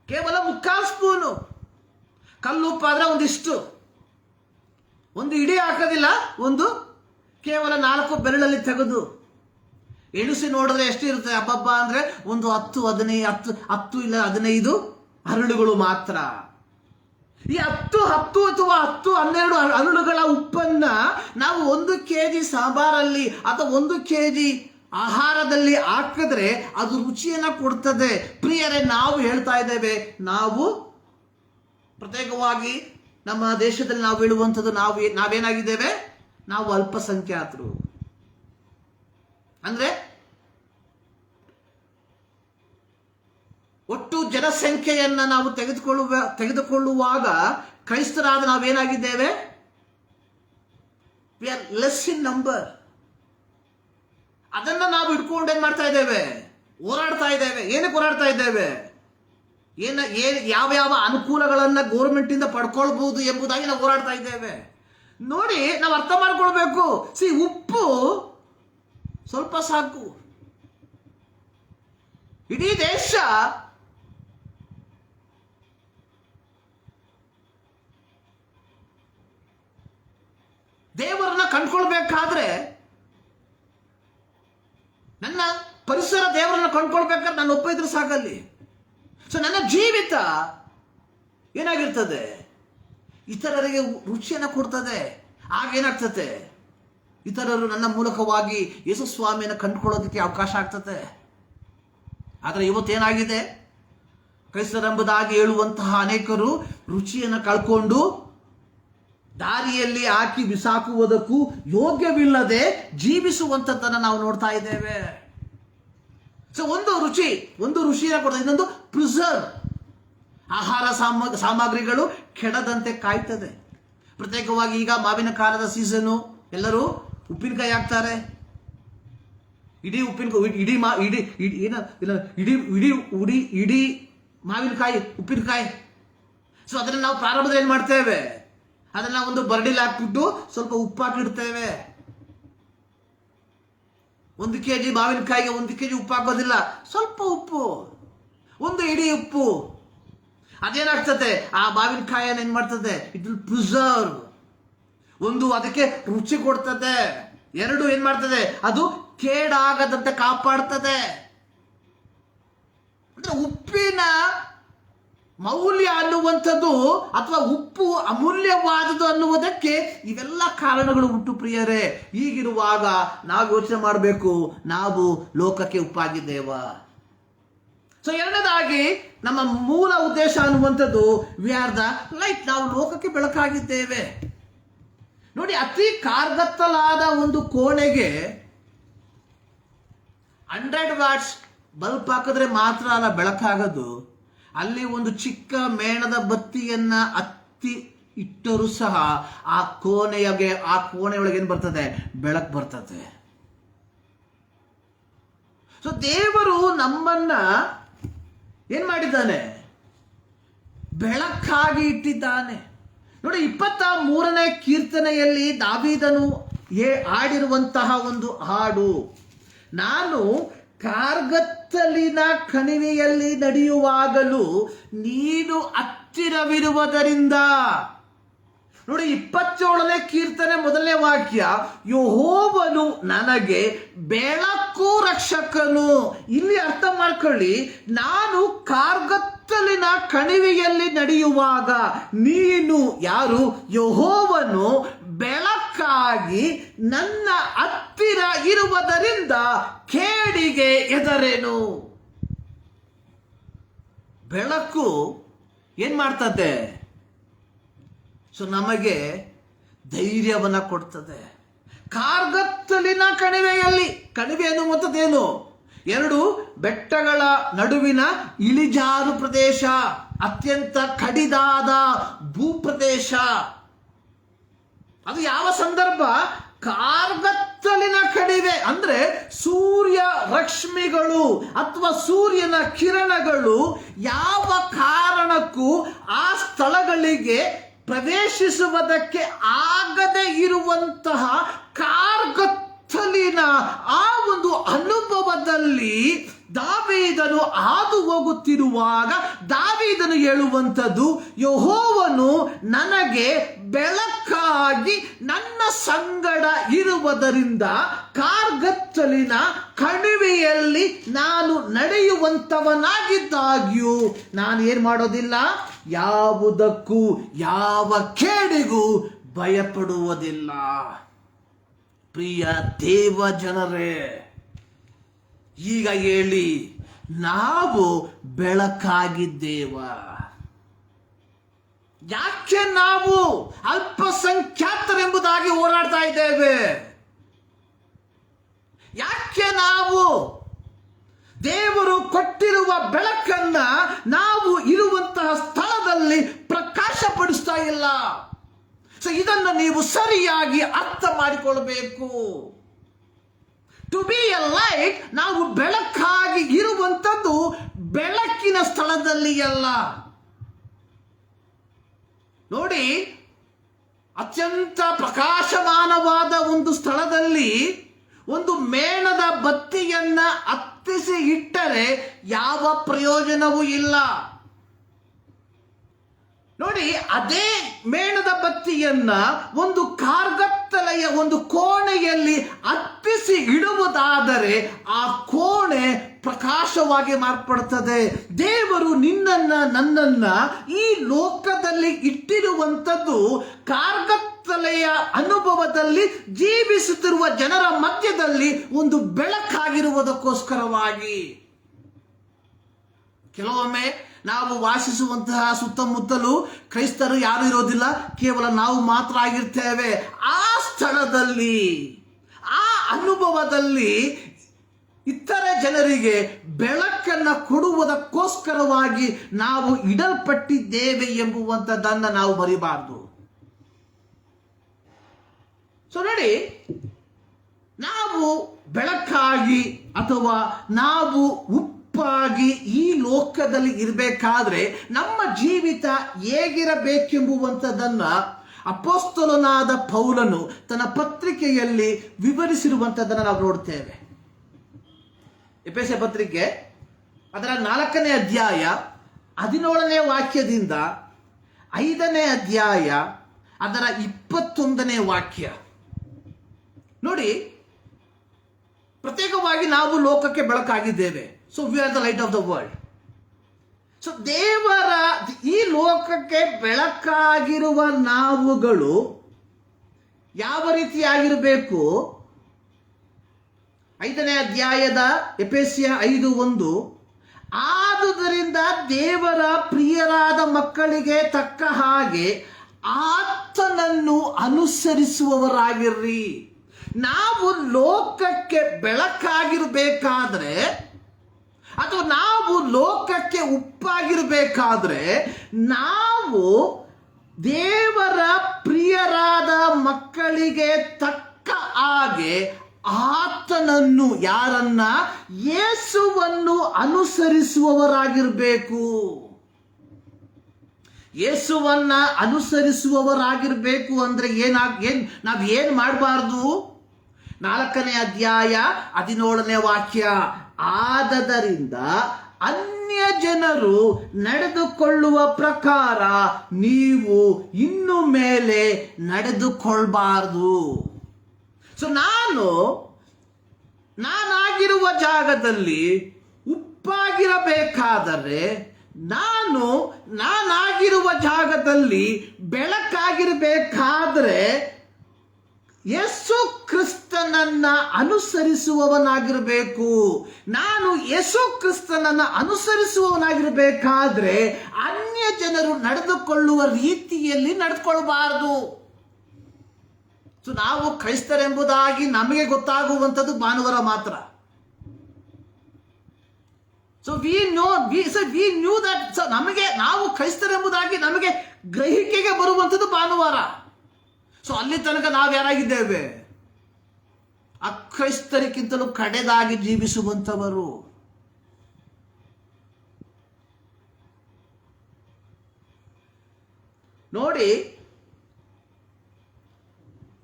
ಕೇವಲ 3/4 ಸ್ಪೂನು. ಕಲ್ಲು ಉಪ್ಪಾದ್ರೆ ಒಂದಿಷ್ಟು, ಒಂದು ಇಡೀ ಹಾಕೋದಿಲ್ಲ, ಒಂದು ಕೇವಲ 4 ಬೆರಳಲ್ಲಿ ತೆಗೆದು ಎಣಿಸಿ ನೋಡಿದ್ರೆ ಎಷ್ಟಿರುತ್ತೆ? ಹಬ್ಬಬ್ಬ ಅಂದ್ರೆ ಒಂದು 10, 15, 10 ಇಲ್ಲ 15 ಹರಳುಗಳು ಮಾತ್ರ. ಈ 10 ಅಥವಾ 10, 12 ಹರಳುಗಳ ಉಪ್ಪನ್ನ ನಾವು 1 kg ಸಾಂಬಾರಲ್ಲಿ ಅಥವಾ 1 kg ಆಹಾರದಲ್ಲಿ ಹಾಕಿದ್ರೆ ಅದು ರುಚಿಯನ್ನ ಕೊಡ್ತದೆ. ಪ್ರಿಯರೇ, ನಾವು ಹೇಳ್ತಾ ಇದ್ದೇವೆ, ನಾವು ಪ್ರತ್ಯೇಕವಾಗಿ ನಮ್ಮ ದೇಶದಲ್ಲಿ ನಾವು ಹೇಳುವಂಥದ್ದು, ನಾವೇನಾಗಿದ್ದೇವೆ? ನಾವು ಅಲ್ಪಸಂಖ್ಯಾತರು. ಅಂದ್ರೆ ಒಟ್ಟು ಜನಸಂಖ್ಯೆಯನ್ನ ನಾವು ತೆಗೆದುಕೊಳ್ಳುವಾಗ ಕ್ರೈಸ್ತರಾದ ನಾವೇನಾಗಿದ್ದೇವೆ? We are less in number. ಅದನ್ನ ನಾವು ಇಟ್ಕೊಂಡು ಏನ್ ಮಾಡ್ತಾ ಇದ್ದೇವೆ? ಹೋರಾಡ್ತಾ ಇದ್ದೇವೆ. ಏನಕ್ಕೆ ಹೋರಾಡ್ತಾ ಇದ್ದೇವೆ? ಯಾವ ಅನುಕೂಲಗಳನ್ನ ಗೋರ್ಮೆಂಟ್ ಇಂದ ಪಡ್ಕೊಳ್ಬಹುದು ಎಂಬುದಾಗಿ ನಾವು ಹೋರಾಡ್ತಾ ಇದ್ದೇವೆ. ನೋಡಿ, ನಾವು ಅರ್ಥ ಮಾಡ್ಕೊಳ್ಬೇಕು. ಉಪ್ಪು ಸ್ವಲ್ಪ ಸಾಕು. ಇಡೀ ದೇಶ ದೇವರನ್ನ ಕಂಡ್ಕೊಳ್ಬೇಕಾದ್ರೆ, ನನ್ನ ಪರಿಸರ ದೇವರನ್ನ ಕಂಡ್ಕೊಳ್ಬೇಕಾದ್ರೆ ನಾನು ಒಪ್ಪ ಇದ್ರೆ ಸಾಕಲ್ಲಿ. ನನ್ನ ಜೀವಿತ ಏನಾಗಿರ್ತದೆ? ಇತರರಿಗೆ ರುಚಿಯನ್ನು ಕೊಡ್ತದೆ. ಆಗೇನಾಗ್ತದೆ? ಇತರರು ನನ್ನ ಮೂಲಕವಾಗಿ ಯೇಸು ಸ್ವಾಮಿಯನ್ನು ಕಂಡುಕೊಳ್ಳೋದಕ್ಕೆ ಅವಕಾಶ ಆಗ್ತದೆ. ಆದರೆ ಇವತ್ತೇನಾಗಿದೆ? ಕ್ರೈಸ್ತರೆಂಬುದಾಗಿ ಹೇಳುವಂತಹ ಅನೇಕರು ರುಚಿಯನ್ನು ಕಳ್ಕೊಂಡು ದಾರಿಯಲ್ಲಿ ಹಾಕಿ ಬಿಸಾಕುವುದಕ್ಕೂ ಯೋಗ್ಯವಿಲ್ಲದೆ ಜೀವಿಸುವಂಥದ್ದನ್ನು ನಾವು ನೋಡ್ತಾ ಇದ್ದೇವೆ. ಒಂದು ರುಚಿಯನ್ನು ಕೊಡ್ತದೆ, ಇನ್ನೊಂದು ಪ್ರಿಸರ್ವ್. ಆಹಾರ ಸಾಮಗ್ರಿಗಳು ಕೆಡದಂತೆ ಕಾಯ್ತದೆ. ಪ್ರತ್ಯೇಕವಾಗಿ ಈಗ ಮಾವಿನ ಕಾಲದ ಸೀಸನು, ಎಲ್ಲರೂ ಉಪ್ಪಿನಕಾಯಿ ಹಾಕ್ತಾರೆ. ಇಡೀ ಮಾವಿನಕಾಯಿ ಉಪ್ಪಿನಕಾಯಿ. ಅದನ್ನ ನಾವು ಪ್ರಾರಂಭದಲ್ಲಿ ಏನ್ ಮಾಡ್ತೇವೆ? ಅದನ್ನ ಒಂದು ಬರಡಿಲಿ ಹಾಕ್ಬಿಟ್ಟು ಸ್ವಲ್ಪ ಉಪ್ಪು ಹಾಕಿಡ್ತೇವೆ. 1 kg ಮಾವಿನಕಾಯಿಗೆ 1 kg ಉಪ್ಪು ಹಾಕೋದಿಲ್ಲ, ಸ್ವಲ್ಪ ಉಪ್ಪು, ಒಂದು ಇಡೀ ಉಪ್ಪು. ಅದೇನಾಗ್ತದೆ? ಆ ಮಾವಿನಕಾಯಿಯನ್ನು ಏನ್ ಮಾಡ್ತದೆ? It will preserve. ಒಂದು, ಅದಕ್ಕೆ ರುಚಿ ಕೊಡ್ತದೆ. 2, ಏನ್ ಮಾಡ್ತದೆ? ಅದು ಕೇಡಾಗದಂತೆ ಕಾಪಾಡ್ತದೆ. ಅಂದ್ರೆ ಉಪ್ಪಿನ ಮೌಲ್ಯ ಅನ್ನುವಂಥದ್ದು, ಅಥವಾ ಉಪ್ಪು ಅಮೂಲ್ಯವಾದದ್ದು ಅನ್ನುವುದಕ್ಕೆ ಇವೆಲ್ಲ ಕಾರಣಗಳು ಉಂಟು. ಪ್ರಿಯರೇ, ಹೀಗಿರುವಾಗ ನಾವು ಯೋಚನೆ ಮಾಡಬೇಕು, ನಾವು ಲೋಕಕ್ಕೆ ಉಪ್ಪಾಗಿದ್ದೇವ. ಎರಡನೇದಾಗಿ ನಮ್ಮ ಮೂಲ ಉದ್ದೇಶ ಅನ್ನುವಂಥದ್ದು ವಿ ಆರ್ ದ ಲೈಟ್. ನಾವು ಲೋಕಕ್ಕೆ ಬೆಳಕಾಗಿದ್ದೇವೆ. ನೋಡಿ, ಅತಿ ಕಾರ್ಗತ್ತಲಾದ ಒಂದು ಕೋಣೆಗೆ 100 ವಾಟ್ಸ್ ಬಲ್ಬ್ ಹಾಕಿದ್ರೆ ಮಾತ್ರ ಅಲ್ಲ ಬೆಳಕಾಗದು. ಅಲ್ಲಿ ಒಂದು ಚಿಕ್ಕ ಮೇಣದ ಬತ್ತಿಯನ್ನ ಹತ್ತಿ ಇಟ್ಟರೂ ಸಹ ಆ ಕೋಣೆಯೊಳಗೆ ಏನ್ ಬರ್ತದೆ? ಬೆಳಕು ಬರ್ತದೆ. ದೇವರು ನಮ್ಮನ್ನ ಏನ್ ಮಾಡಿದ್ದಾನೆ? ಬೆಳಕಾಗಿ ಇಟ್ಟಿದ್ದಾನೆ. ನೋಡಿ, 23ನೇ ಕೀರ್ತನೆಯಲ್ಲಿ ದಾವೀದನು ಹಾಡಿರುವಂತಹ ಒಂದು ಹಾಡು, ನಾನು ಕಾರ್ಗತ್ತಲಿನ ಕಣಿವೆಯಲ್ಲಿ ನಡೆಯುವಾಗಲೂ ನೀನು ಹತ್ತಿರವಿರುವುದರಿಂದ. ನೋಡಿ, 27ನೇ ಕೀರ್ತನೆ 1ನೇ ವಾಕ್ಯ, ಯೆಹೋವನು ನನಗೆ ಬೆಳಕು ರಕ್ಷಕನು. ಇಲ್ಲಿ ಅರ್ಥ ಮಾಡ್ಕೊಳ್ಳಿ, ನಾನು ಕಾರ್ಗತ್ತಲಿನ ಕಣಿವೆಯಲ್ಲಿ ನಡೆಯುವಾಗ ನೀನು ಯಾರು? ಯೆಹೋವನು ಬೆಳಕಾಗಿ ನನ್ನ ಹತ್ತಿರ ಇರುವುದರಿಂದ ಕೇಡಿಗೆ ಹೆದರೆನು. ಬೆಳಕು ಏನ್ ಮಾಡ್ತದೆ? ನಮಗೆ ಧೈರ್ಯವನ್ನ ಕೊಡ್ತದೆ. ಕಾರ್ಗತ್ತಲಿನ ಕಣಿವೆಯಲ್ಲಿ. ಕಣಿವೆ ಎನ್ನುವಂಥದ್ದೇನು? ಎರಡು ಬೆಟ್ಟಗಳ ನಡುವಿನ ಇಳಿಜಾರು ಪ್ರದೇಶ, ಅತ್ಯಂತ ಕಡಿದಾದ ಭೂಪ್ರದೇಶ. ಅದು ಯಾವ ಸಂದರ್ಭ? ಕಾರ್ಗತ್ತಲಿನ ಕಣಿವೆ ಅಂದ್ರೆ ಸೂರ್ಯ ರಶ್ಮಿಗಳು ಅಥವಾ ಸೂರ್ಯನ ಕಿರಣಗಳು ಯಾವ ಕಾರಣಕ್ಕೂ ಆ ಸ್ಥಳಗಳಿಗೆ ಪ್ರವೇಶಿಸುವುದಕ್ಕೆ ಆಗದೆ ಇರುವಂತಹ ಕಾರ್ಗತ್ತಲಿನ ಆ ಒಂದು ಅನುಭವದಲ್ಲಿ ದಾವೀದನು ಹಾದು ಹೋಗುತ್ತಿರುವಾಗ ದಾವೀದನು ಹೇಳುವಂಥದ್ದು, ಯೆಹೋವನು ನನಗೆ ಬೆಳಕಾಗಿ ನನ್ನ ಸಂಗಡ ಇರುವುದರಿಂದ ಕಾರ್ಗತ್ತಲಿನ ಕಣಿವೆಯಲ್ಲಿ ನಾನು ನಡೆಯುವಂಥವನಾಗಿದ್ದಾಗ್ಯೂ ನಾನು ಏನು ಮಾಡೋದಿಲ್ಲ, ಯಾವುದಕ್ಕೂ ಯಾವ ಕೇಡಿಗೂ ಭಯಪಡುವುದಿಲ್ಲ. ಪ್ರಿಯ ದೇವ ಜನರೇ, ಈಗ ಹೇಳಿ, ನಾವು ಬೆಳಕಾಗಿದ್ದೇವ? ಯಾಕೆ ನಾವು ಅಲ್ಪಸಂಖ್ಯಾತರೆಂಬುದಾಗಿ ಹೋರಾಡ್ತಾ ಇದ್ದೇವೆ? ಯಾಕೆ ನಾವು ದೇವರು ಕೊಟ್ಟಿರುವ ಬೆಳಕನ್ನ ನಾವು ಇರುವಂತಹ ಸ್ಥಳದಲ್ಲಿ ಪ್ರಕಾಶಪಡಿಸ್ತಾ ಇಲ್ಲ? ಸೊ ಇದನ್ನು ನೀವು ಸರಿಯಾಗಿ ಅರ್ಥ ಮಾಡಿಕೊಳ್ಬೇಕು. ಟು ಬಿ ಎ ಲೈಟ್, ನಾವು ಬೆಳಕಾಗಿ ಇರುವಂಥದ್ದು ಬೆಳಕಿನ ಸ್ಥಳದಲ್ಲಿ ಅಲ್ಲ. ನೋಡಿ, ಅತ್ಯಂತ ಪ್ರಕಾಶಮಾನವಾದ ಒಂದು ಸ್ಥಳದಲ್ಲಿ ಒಂದು ಮೇಣದ ಬತ್ತಿಯನ್ನ ಹತ್ತಿಸಿ ಇಟ್ಟರೆ ಯಾವ ಪ್ರಯೋಜನವೂ ಇಲ್ಲ. ನೋಡಿ, ಅದೇ ಮೇಣದ ಬತ್ತಿಯನ್ನ ಒಂದು ಕಾರ್ಗತ್ತಲೆಯ ಒಂದು ಕೋಣೆಯಲ್ಲಿ ಹತ್ತಿಸಿ ಇಡುವುದಾದರೆ ಆ ಕೋಣೆ ಪ್ರಕಾಶವಾಗಿ ಮಾರ್ಪಡುತ್ತದೆ. ದೇವರು ನಿನ್ನನ್ನ ನನ್ನನ್ನ ಈ ಲೋಕದಲ್ಲಿ ಇಟ್ಟಿರುವಂಥದ್ದು ಕಾರ್ಗತ್ತಲೆಯ ಅನುಭವದಲ್ಲಿ ಜೀವಿಸುತ್ತಿರುವ ಜನರ ಮಧ್ಯದಲ್ಲಿ ಒಂದು ಬೆಳಕಾಗಿರುವುದಕ್ಕೋಸ್ಕರವಾಗಿ. ಕೆಲವೊಮ್ಮೆ ನಾವು ವಾಸಿಸುವಂತಹ ಸುತ್ತಮುತ್ತಲು ಕ್ರೈಸ್ತರು ಯಾರು ಇರೋದಿಲ್ಲ, ಕೇವಲ ನಾವು ಮಾತ್ರ ಆಗಿರ್ತೇವೆ. ಆ ಸ್ಥಳದಲ್ಲಿ, ಆ ಅನುಭವದಲ್ಲಿ ಇತರೆ ಜನರಿಗೆ ಬೆಳಕನ್ನ ಕೊಡುವುದಕ್ಕೋಸ್ಕರವಾಗಿ ನಾವು ಇಡಲ್ಪಟ್ಟಿದ್ದೇವೆ ಎಂಬುವಂಥದ್ದನ್ನು ನಾವು ಮರಿಬಾರದು. ಸೊ ನೋಡಿ, ನಾವು ಬೆಳಕಾಗಿ ಅಥವಾ ನಾವು ಉಪ್ಪಾಗಿ ಈ ಲೋಕದಲ್ಲಿ ಇರಬೇಕಾದ್ರೆ ನಮ್ಮ ಜೀವಿತ ಹೇಗಿರಬೇಕೆಂಬುವಂಥದ್ದನ್ನ ಅಪೊಸ್ತಲನಾದ ಪೌಲನು ತನ್ನ ಪತ್ರಿಕೆಯಲ್ಲಿ ವಿವರಿಸಿರುವಂಥದ್ದನ್ನು ನಾವು ನೋಡ್ತೇವೆ. ಎಫೆಸ ಪತ್ರಿಕೆ ಅದರ 4ನೇ ಅಧ್ಯಾಯ 17ನೇ ವಾಕ್ಯದಿಂದ 5ನೇ ಅಧ್ಯಾಯ ಅದರ 21ನೇ ವಾಕ್ಯ ನೋಡಿ. ಪ್ರತ್ಯೇಕವಾಗಿ ನಾವು ಲೋಕಕ್ಕೆ ಬೆಳಕಾಗಿದ್ದೇವೆ. So we are the light of the world. So ದೇವರ ಈ ಲೋಕಕ್ಕೆ ಬೆಳಕಾಗಿರುವ ನಾವುಗಳು ಯಾವ ರೀತಿಯಾಗಿರಬೇಕು? 5ನೇ ಅಧ್ಯಾಯದ ಎಫೆಸ್ಯ 5:1, ಆದುದರಿಂದ ದೇವರ ಪ್ರಿಯರಾದ ಮಕ್ಕಳಿಗೆ ತಕ್ಕ ಹಾಗೆ ಆತನನ್ನು ಅನುಸರಿಸುವವರಾಗಿರ್ರಿ. ನಾವು ಲೋಕಕ್ಕೆ ಬೆಳಕಾಗಿರಬೇಕಾದ್ರೆ ಅಥವಾ ನಾವು ಲೋಕಕ್ಕೆ ಉಪ್ಪಾಗಿರಬೇಕಾದ್ರೆ ನಾವು ದೇವರ ಪ್ರಿಯರಾದ ಮಕ್ಕಳಿಗೆ ತಕ್ಕ ಹಾಗೆ ಆತನನ್ನು, ಯಾರನ್ನ? ಯೇಸುವನ್ನು ಅನುಸರಿಸುವವರಾಗಿರಬೇಕು. ಯೇಸುವನ್ನ ಅನುಸರಿಸುವವರಾಗಿರಬೇಕು ಅಂದ್ರೆ ನಾವ್ ಏನ್ ಮಾಡಬಾರ್ದು? 4ನೇ ಅಧ್ಯಾಯ 17ನೇ ವಾಕ್ಯ, ಆದದರಿಂದ ಅನ್ಯ ಜನರು ನಡೆದುಕೊಳ್ಳುವ ಪ್ರಕಾರ ನೀವು ಇನ್ನು ಮೇಲೆ ನಡೆದುಕೊಳ್ಬಾರ್ದು. ಸೊ ನಾನಾಗಿರುವ ಜಾಗದಲ್ಲಿ ಉಪ್ಪಾಗಿರಬೇಕಾದರೆ, ನಾನಾಗಿರುವ ಜಾಗದಲ್ಲಿ ಬೆಳಕಾಗಿರಬೇಕಾದ್ರೆ ಯೇಸು ಕ್ರಿಸ್ತನನ್ನ ಅನುಸರಿಸುವವನಾಗಿರಬೇಕು. ನಾನು ಯೇಸು ಕ್ರಿಸ್ತನನ್ನ ಅನುಸರಿಸುವವನಾಗಿರಬೇಕಾದ್ರೆ ಅನ್ಯ ಜನರು ನಡೆದುಕೊಳ್ಳುವ ರೀತಿಯಲ್ಲಿ ನಡೆದುಕೊಳ್ಬಾರ್ದು. ಸೊ ನಾವು ಕ್ರೈಸ್ತರೆಂಬುದಾಗಿ ನಮಗೆ ಗೊತ್ತಾಗುವಂಥದ್ದು ಭಾನುವಾರ ಮಾತ್ರ. ಸೊ ವಿ ನ್ಯೂ ದಟ್ ನಮಗೆ ನಾವು ಕ್ರೈಸ್ತರೆಂಬುದಾಗಿ ನಮಗೆ ಗ್ರಹಿಕೆಗೆ ಬರುವಂಥದ್ದು ಭಾನುವಾರ. ಸೊ ಅಲ್ಲಿ ತನಕ ನಾವು ಯಾರಾಗಿದ್ದೇವೆ? ಅಕ್ರೈಸ್ತರಿಗಿಂತಲೂ ಕಡೆದಾಗಿ ಜೀವಿಸುವಂಥವರು. ನೋಡಿ,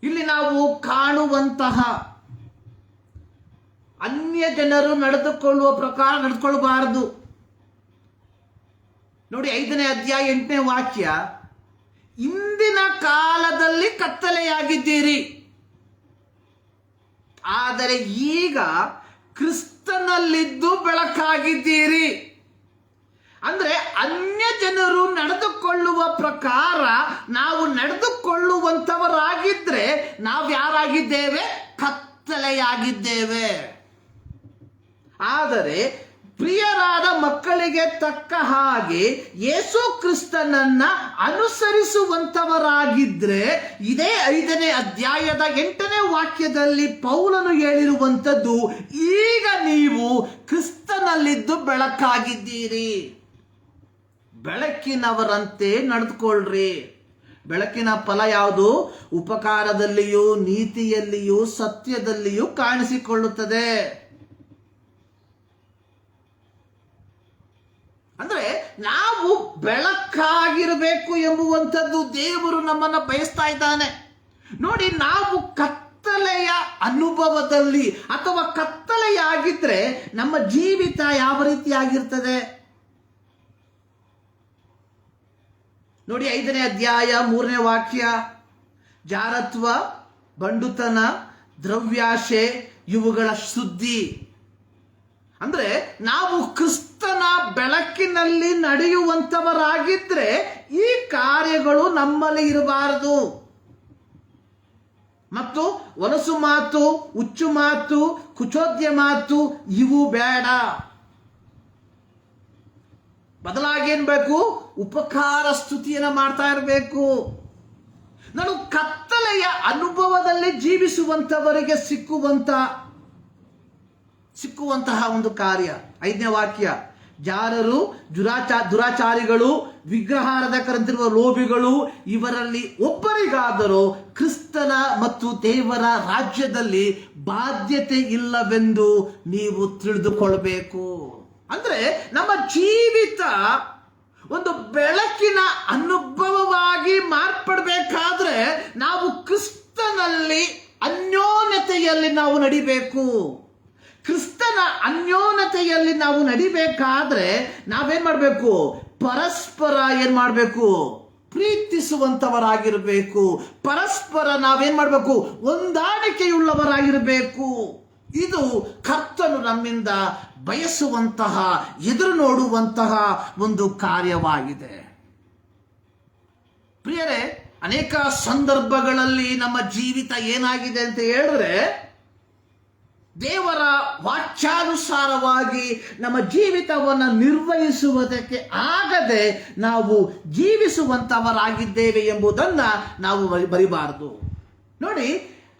ಇಲ್ಲಿ ನಾವು ಕಾಣುವಂತಹ ಅನ್ಯ ಜನರು ನಡೆದುಕೊಳ್ಳುವ ಪ್ರಕಾರ ನಡೆದುಕೊಳ್ಳಬಾರದು. ನೋಡಿ, 5ನೇ ಅಧ್ಯಾಯ 8ನೇ ವಾಕ್ಯ, ಇಂದಿನ ಕಾಲದಲ್ಲಿ ಕತ್ತಲೆಯಾಗಿದ್ದೀರಿ, ಆದರೆ ಈಗ ಕ್ರಿಸ್ತನಲ್ಲಿದ್ದು ಬೆಳಕಾಗಿದ್ದೀರಿ. ಅಂದ್ರೆ ಅನ್ಯ ಜನರು ನಡೆದುಕೊಳ್ಳುವ ಪ್ರಕಾರ ನಾವು ನಡೆದುಕೊಳ್ಳುವಂಥವರಾಗಿದ್ರೆ ನಾವು ಯಾರಾಗಿದ್ದೇವೆ? ಕತ್ತಲೆಯಾಗಿದ್ದೇವೆ. ಆದರೆ ಪ್ರಿಯರಾದ ಮಕ್ಕಳಿಗೆ ತಕ್ಕ ಹಾಗೆ ಯೇಸು ಕ್ರಿಸ್ತನನ್ನ ಅನುಸರಿಸುವಂತವರಾಗಿದ್ರೆ, ಇದೇ 5ನೇ ಅಧ್ಯಾಯದ 8ನೇ ವಾಕ್ಯದಲ್ಲಿ ಪೌಲನು ಹೇಳಿರುವಂಥದ್ದು, ಈಗ ನೀವು ಕ್ರಿಸ್ತನಲ್ಲಿದ್ದು ಬೆಳಕಾಗಿದ್ದೀರಿ, ಬೆಳಕಿನವರಂತೆ ನಡೆದುಕೊಳ್ಳ್ರಿ. ಬೆಳಕಿನ ಫಲ ಯಾವುದು? ಉಪಕಾರದಲ್ಲಿಯೂ ನೀತಿಯಲ್ಲಿಯೂ ಸತ್ಯದಲ್ಲಿಯೂ ಕಾಣಿಸಿಕೊಳ್ಳುತ್ತದೆ. ಅಂದ್ರೆ ನಾವು ಬೆಳಕಾಗಿರಬೇಕು ಎಂಬುವಂಥದ್ದು ದೇವರು ನಮ್ಮನ್ನ ಬಯಸ್ತಾ ಇದ್ದಾನೆ. ನೋಡಿ, ನಾವು ಕತ್ತಲೆಯ ಅನುಭವದಲ್ಲಿ ಅಥವಾ ಕತ್ತಲೆಯಾಗಿದ್ರೆ ನಮ್ಮ ಜೀವಿತ ಯಾವ ರೀತಿಯಾಗಿರ್ತದೆ? ನೋಡಿ, 5ನೇ ಅಧ್ಯಾಯ 3ನೇ ವಾಕ್ಯ, ಜಾರತ್ವ, ಬಂಡುತನ, ದ್ರವ್ಯಾಶೆ ಇವುಗಳ ಶುದ್ಧಿ. ಅಂದ್ರೆ ನಾವು ಕ್ರಿಸ್ತನ ಬೆಳಕಿನಲ್ಲಿ ನಡೆಯುವಂತವರಾಗಿದ್ರೆ ಈ ಕಾರ್ಯಗಳು ನಮ್ಮಲ್ಲಿ ಇರಬಾರದು. ಮತ್ತು ಒನಸು ಮಾತು, ಹುಚ್ಚು ಮಾತು, ಕುಚೋದ್ಯ ಮಾತು ಇವು ಬೇಡ. ಬದಲಾಗಿ ಏನ್ ಬೇಕು? ಉಪಕಾರ ಸ್ತುತಿಯನ್ನ ಮಾಡ್ತಾ ಇರಬೇಕು. ನಾನು ಕತ್ತಲೆಯ ಅನುಭವದಲ್ಲಿ ಜೀವಿಸುವಂತವರಿಗೆ ಸಿಕ್ಕುವಂತಹ ಒಂದು ಕಾರ್ಯ. 5ನೇ ವಾಕ್ಯ, ಜಾರರು, ದುರಾಚಾರಿಗಳು, ವಿಗ್ರಹಾರಾಧಕರಂತಿರುವ ಲೋಭಿಗಳು ಇವರಲ್ಲಿ ಒಬ್ಬರಿಗಾದರೂ ಕ್ರಿಸ್ತನ ಮತ್ತು ದೇವರ ರಾಜ್ಯದಲ್ಲಿ ಬಾಧ್ಯತೆ ಇಲ್ಲವೆಂದು ನೀವು ತಿಳಿದುಕೊಳ್ಬೇಕು. ಅಂದ್ರೆ ನಮ್ಮ ಜೀವಿತ ಒಂದು ಬೆಳಕಿನ ಅನುಭವವಾಗಿ ಮಾರ್ಪಡಬೇಕಾದ್ರೆ ನಾವು ಕ್ರಿಸ್ತನಲ್ಲಿ ಅನ್ಯೋನ್ಯತೆಯಲ್ಲಿ ನಾವು ನಡಿಬೇಕು. ಕ್ರಿಸ್ತನ ಅನ್ಯೋನ್ಯತೆಯಲ್ಲಿ ನಾವು ನಡಿಬೇಕಾದ್ರೆ ನಾವೇನ್ ಮಾಡಬೇಕು? ಪರಸ್ಪರ ಏನ್ ಮಾಡಬೇಕು? ಪ್ರೀತಿಸುವಂತವರಾಗಿರಬೇಕು. ಪರಸ್ಪರ ನಾವೇನ್ ಮಾಡಬೇಕು? ಹೊಂದಾಣಿಕೆಯುಳ್ಳವರಾಗಿರಬೇಕು. ಇದು ಕರ್ತನು ನಮ್ಮಿಂದ ಬಯಸುವಂತಹ, ಎದುರು ನೋಡುವಂತಹ ಒಂದು ಕಾರ್ಯವಾಗಿದೆ. ಪ್ರಿಯರೇ, ಅನೇಕ ಸಂದರ್ಭಗಳಲ್ಲಿ ನಮ್ಮ ಜೀವಿತ ಏನಾಗಿದೆ ಅಂತ ಹೇಳಿದ್ರೆ, ದೇವರ ವಾಕ್ಯಾನುಸಾರವಾಗಿ ನಮ್ಮ ಜೀವಿತವನ್ನು ನಿರ್ವಹಿಸುವುದಕ್ಕೆ ಆಗದೆ ನಾವು ಜೀವಿಸುವಂತವರಾಗಿದ್ದೇವೆ ಎಂಬುದನ್ನ ನಾವು ಮರಿಬಾರದು. ನೋಡಿ,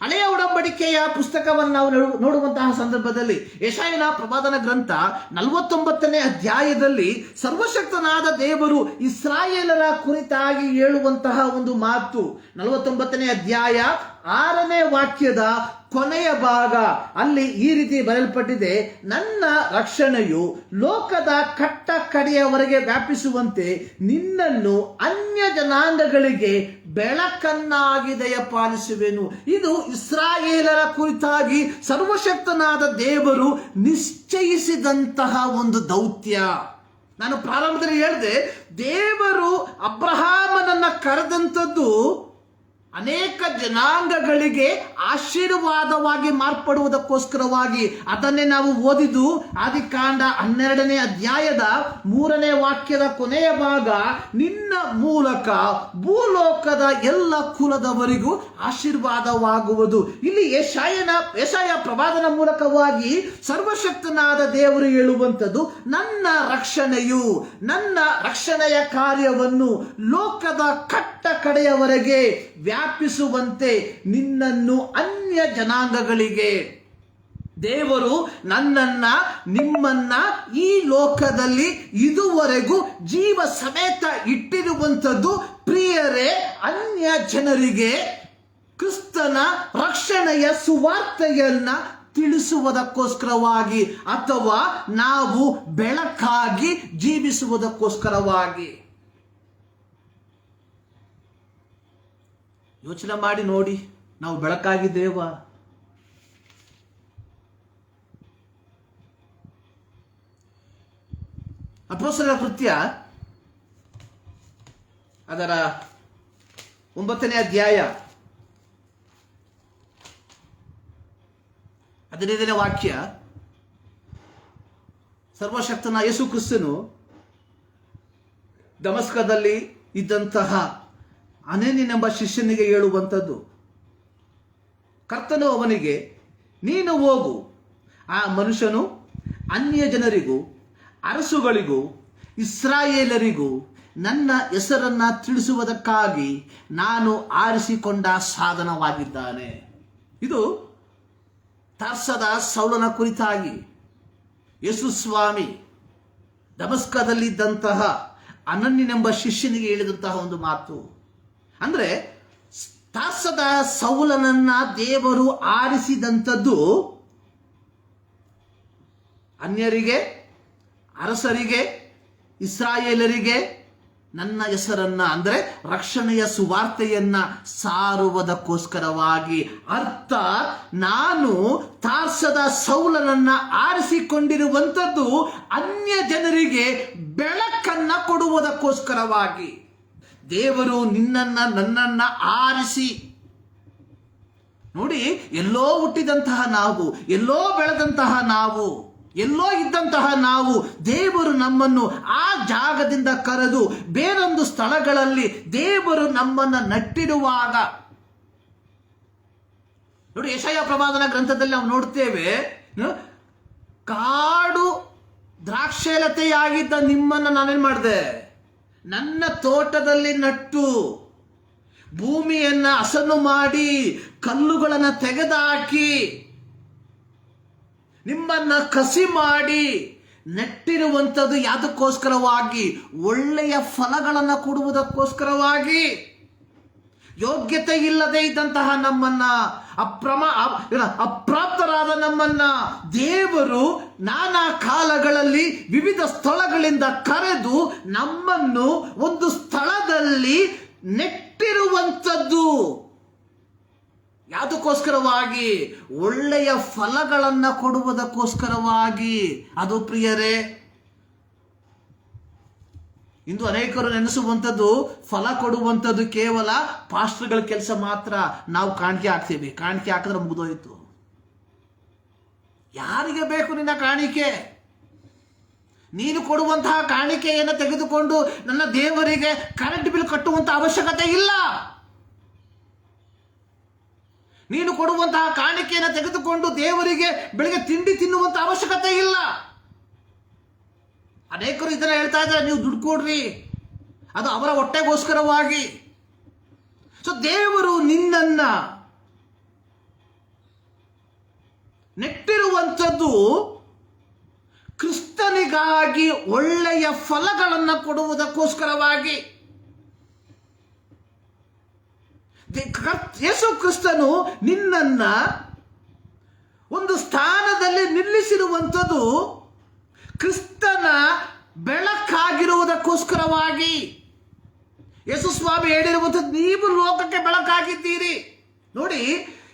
ಹಳೆಯ ಒಡಂಬಡಿಕೆಯ ಪುಸ್ತಕವನ್ನು ನಾವು ನೋಡುವಂತಹ ಸಂದರ್ಭದಲ್ಲಿ ಯೆಶಾಯನ ಪ್ರವಾದನ ಗ್ರಂಥ 49ನೇ ಅಧ್ಯಾಯದಲ್ಲಿ ಸರ್ವಶಕ್ತನಾದ ದೇವರು ಇಸ್ರಾಯೇಲರ ಕುರಿತಾಗಿ ಹೇಳುವಂತಹ ಒಂದು ಮಾತು, 49ನೇ ಅಧ್ಯಾಯ 6ನೇ ವಾಕ್ಯದ ಕೊನೆಯ ಭಾಗ, ಅಲ್ಲಿ ಈ ರೀತಿ ಬರೆಯಲ್ಪಟ್ಟಿದೆ, ನನ್ನ ರಕ್ಷಣೆಯು ಲೋಕದ ಕಟ್ಟ ಕಡೆಯವರೆಗೆ ವ್ಯಾಪಿಸುವಂತೆ ನಿನ್ನನ್ನು ಅನ್ಯ ಜನಾಂಗಗಳಿಗೆ ಬೆಳಕನ್ನಾಗಿ ದಯಪಾಲಿಸುವೆನು. ಇದು ಇಸ್ರಾಯೇಲರ ಕುರಿತಾಗಿ ಸರ್ವಶಕ್ತನಾದ ದೇವರು ನಿಶ್ಚಯಿಸಿದಂತಹ ಒಂದು ದೌತ್ಯ. ನಾನು ಪ್ರಾರಂಭದಲ್ಲಿ ಹೇಳಿದೆ, ದೇವರು ಅಬ್ರಹಾಮನನ್ನ ಕರೆದಂಥದ್ದು ಅನೇಕ ಜನಾಂಗಗಳಿಗೆ ಆಶೀರ್ವಾದವಾಗಿ ಮಾರ್ಪಡುವುದಕ್ಕೋಸ್ಕರವಾಗಿ. ಅದನ್ನೇ ನಾವು ಓದಿದ್ದು ಆದಿಕಾಂಡ 12ನೇ ಅಧ್ಯಾಯದ 3ನೇ ವಾಕ್ಯದ ಕೊನೆಯ ಭಾಗ, ನಿನ್ನ ಮೂಲಕ ಭೂಲೋಕದ ಎಲ್ಲ ಕುಲದವರಿಗೂ ಆಶೀರ್ವಾದವಾಗುವುದು. ಇಲ್ಲಿ ಯೆಶಾಯ ಪ್ರವಾದನ ಮೂಲಕವಾಗಿ ಸರ್ವಶಕ್ತನಾದ ದೇವರು ಹೇಳುವಂಥದ್ದು, ನನ್ನ ರಕ್ಷಣೆಯು, ನನ್ನ ರಕ್ಷಣೆಯ ಕಾರ್ಯವನ್ನು ಲೋಕದ ಕಟ್ಟ ಕಡೆಯವರೆಗೆ ವ್ಯಾಪಿಸುವಂತೆ ನಿನ್ನನ್ನು ಅನ್ಯ ಜನಾಂಗಗಳಿಗೆ. ದೇವರು ನನ್ನನ್ನ ನಿಮ್ಮನ್ನ ಈ ಲೋಕದಲ್ಲಿ ಇದುವರೆಗೂ ಜೀವ ಸಮೇತ ಇಟ್ಟಿರುವಂಥದ್ದು ಪ್ರಿಯರೇ ಅನ್ಯ ಜನರಿಗೆ ಕ್ರಿಸ್ತನ ರಕ್ಷಣೆಯ ಸುವಾರ್ತೆಯನ್ನ ತಿಳಿಸುವುದಕ್ಕೋಸ್ಕರವಾಗಿ ಅಥವಾ ನಾವು ಬೆಳಕಾಗಿ ಜೀವಿಸುವುದಕ್ಕೋಸ್ಕರವಾಗಿ. ಯೋಚನೆ ಮಾಡಿ ನೋಡಿ, ನಾವು ಬೆಳಕಾಗಿದ್ದೇವಾ? ಅಪೊಸ್ತಲರ ಕೃತ್ಯ ಅದರ 9ನೇ ಅಧ್ಯಾಯ 15ನೇ ವಾಕ್ಯ. ಸರ್ವಶಕ್ತನ ಯೇಸು ಕ್ರಿಸ್ತನು ದಮಸ್ಕದಲ್ಲಿ ಇದ್ದಂತಹ ಅನನೀಯನೆಂಬ ಶಿಷ್ಯನಿಗೆ ಹೇಳುವಂಥದ್ದು, ಕರ್ತನು ಅವನಿಗೆ, ನೀನು ಹೋಗು, ಆ ಮನುಷ್ಯನು ಅನ್ಯ ಜನರಿಗೂ ಅರಸುಗಳಿಗೂ ಇಸ್ರಾಯೇಲರಿಗೂ ನನ್ನ ಹೆಸರನ್ನ ತಿಳಿಸುವುದಕ್ಕಾಗಿ ನಾನು ಆರಿಸಿಕೊಂಡ ಸಾಧನವಾಗಿದ್ದಾನೆ. ಇದು ತಾರ್ಸದ ಸೌಲನ ಕುರಿತಾಗಿ ಯೇಸು ಸ್ವಾಮಿ ದಮಸ್ಕದಲ್ಲಿದ್ದಂತಹ ಅನನ್ಯನೆಂಬ ಶಿಷ್ಯನಿಗೆ ಹೇಳಿದಂತಹ ಒಂದು ಮಾತು. ಅಂದ್ರೆ ತಾರ್ಸದ ಸೌಲನನ್ನ ದೇವರು ಆರಿಸಿದಂಥದ್ದು ಅನ್ಯರಿಗೆ, ಅರಸರಿಗೆ, ಇಸ್ರಾಯೇಲರಿಗೆ ನನ್ನ ಹೆಸರನ್ನ ಅಂದ್ರೆ ರಕ್ಷಣೆಯ ಸುವಾರ್ತೆಯನ್ನ ಸಾರುವುದಕ್ಕೋಸ್ಕರವಾಗಿ. ಅರ್ಥಾತ್ ನಾನು ತಾರ್ಸದ ಸೌಲನನ್ನ ಆರಿಸಿಕೊಂಡಿರುವಂಥದ್ದು ಅನ್ಯ ಜನರಿಗೆ ಬೆಳಕನ್ನ ಕೊಡುವುದಕ್ಕೋಸ್ಕರವಾಗಿ. ದೇವರು ನಿನ್ನನ್ನ ನನ್ನನ್ನ ಆರಿಸಿ, ನೋಡಿ, ಎಲ್ಲೋ ಹುಟ್ಟಿದಂತಹ ನಾವು, ಎಲ್ಲೋ ಬೆಳೆದಂತಹ ನಾವು, ಎಲ್ಲೋ ಇದ್ದಂತಹ ನಾವು, ದೇವರು ನಮ್ಮನ್ನು ಆ ಜಾಗದಿಂದ ಕರೆದು ಬೇರೊಂದು ಸ್ಥಳಗಳಲ್ಲಿ ದೇವರು ನಮ್ಮನ್ನ ನಟ್ಟಿರುವಾಗ ನೋಡಿ, ಯೆಶಾಯ ಪ್ರವಾದನ ಗ್ರಂಥದಲ್ಲಿ ನಾವು ನೋಡ್ತೇವೆ, ಕಾಡು ದ್ರಾಕ್ಷೇಲತೆಯಾಗಿದ್ದ ನಿಮ್ಮನ್ನ ನಾನೇನ್ ಮಾಡಿದೆ, ನನ್ನ ತೋಟದಲ್ಲಿ ನಟ್ಟು ಭೂಮಿಯನ್ನ ಹಸನು ಮಾಡಿ ಕಲ್ಲುಗಳನ್ನು ತೆಗೆದುಹಾಕಿ ನಿಮ್ಮನ್ನ ಕಸಿ ಮಾಡಿ ನೆಟ್ಟಿರುವಂಥದ್ದು ಯಾವುದಕ್ಕೋಸ್ಕರವಾಗಿ? ಒಳ್ಳೆಯ ಫಲಗಳನ್ನು ಕೊಡುವುದಕ್ಕೋಸ್ಕರವಾಗಿ. ಯೋಗ್ಯತೆ ಇಲ್ಲದೆ ಇದ್ದಂತಹ ನಮ್ಮನ್ನ, ಅಪ್ರಾಪ್ತರಾದ ನಮ್ಮನ್ನ ದೇವರು ನಾನಾ ಕಾಲಗಳಲ್ಲಿ ವಿವಿಧ ಸ್ಥಳಗಳಿಂದ ಕರೆದು ನಮ್ಮನ್ನು ಒಂದು ಸ್ಥಳದಲ್ಲಿ ನೆಟ್ಟಿರುವಂಥದ್ದು ಯಾವುದಕ್ಕೋಸ್ಕರವಾಗಿ? ಒಳ್ಳೆಯ ಫಲಗಳನ್ನ ಕೊಡುವುದಕ್ಕೋಸ್ಕರವಾಗಿ. ಅದು ಪ್ರಿಯರೇ, ಇಂದು ಅನೇಕರು ನೆನೆಸುವಂಥದ್ದು ಫಲ ಕೊಡುವಂಥದ್ದು ಕೇವಲ ಪಾಸ್ಟರ್ಗಳ ಕೆಲಸ ಮಾತ್ರ. ನಾವು ಕಾಣಿಕೆ ಹಾಕ್ತೇವೆ, ಕಾಣಿಕೆ ಹಾಕಿದ್ರೆ ಮುಗಿದೋಯ್ತು. ಯಾರಿಗೆ ಬೇಕು ನಿನ್ನ ಕಾಣಿಕೆ? ನೀನು ಕೊಡುವಂತಹ ಕಾಣಿಕೆಯನ್ನು ತೆಗೆದುಕೊಂಡು ನನ್ನ ದೇವರಿಗೆ ಕರೆಂಟ್ ಬಿಲ್ ಕಟ್ಟುವಂತಹ ಅವಶ್ಯಕತೆ ಇಲ್ಲ. ನೀನು ಕೊಡುವಂತಹ ಕಾಣಿಕೆಯನ್ನು ತೆಗೆದುಕೊಂಡು ದೇವರಿಗೆ ಬೆಳಿಗ್ಗೆ ತಿಂಡಿ ತಿನ್ನುವಂತ ಅವಶ್ಯಕತೆ ಇಲ್ಲ. ಅನೇಕರು ಇದನ್ನ ಹೇಳ್ತಾ ಇದ್ದಾರೆ, ನೀವು ದುಡ್ಡು ಕೊಡ್ರಿ, ಅದು ಅವರ ಹೊಟ್ಟೆಗೋಸ್ಕರವಾಗಿ. ಸೊ ದೇವರು ನಿನ್ನನ್ನ ನೆಟ್ಟಿರುವಂಥದ್ದು ಕ್ರಿಸ್ತನಿಗಾಗಿ ಒಳ್ಳೆಯ ಫಲಗಳನ್ನು ಕೊಡುವುದಕ್ಕೋಸ್ಕರವಾಗಿ. ಯೇಸು ಕ್ರಿಸ್ತನು ನಿನ್ನನ್ನ ಒಂದು ಸ್ಥಾನದಲ್ಲಿ ನಿಲ್ಲಿಸಿರುವಂಥದ್ದು ಕ್ರಿಸ್ತನ ಬೆಳಕಾಗಿರುವುದಕ್ಕೋಸ್ಕರವಾಗಿ. ಯೇಸು ಸ್ವಾಮಿ ಹೇಳಿರುವಂಥದ್ದು, ನೀವು ಲೋಕಕ್ಕೆ ಬೆಳಕಾಗಿದ್ದೀರಿ. ನೋಡಿ,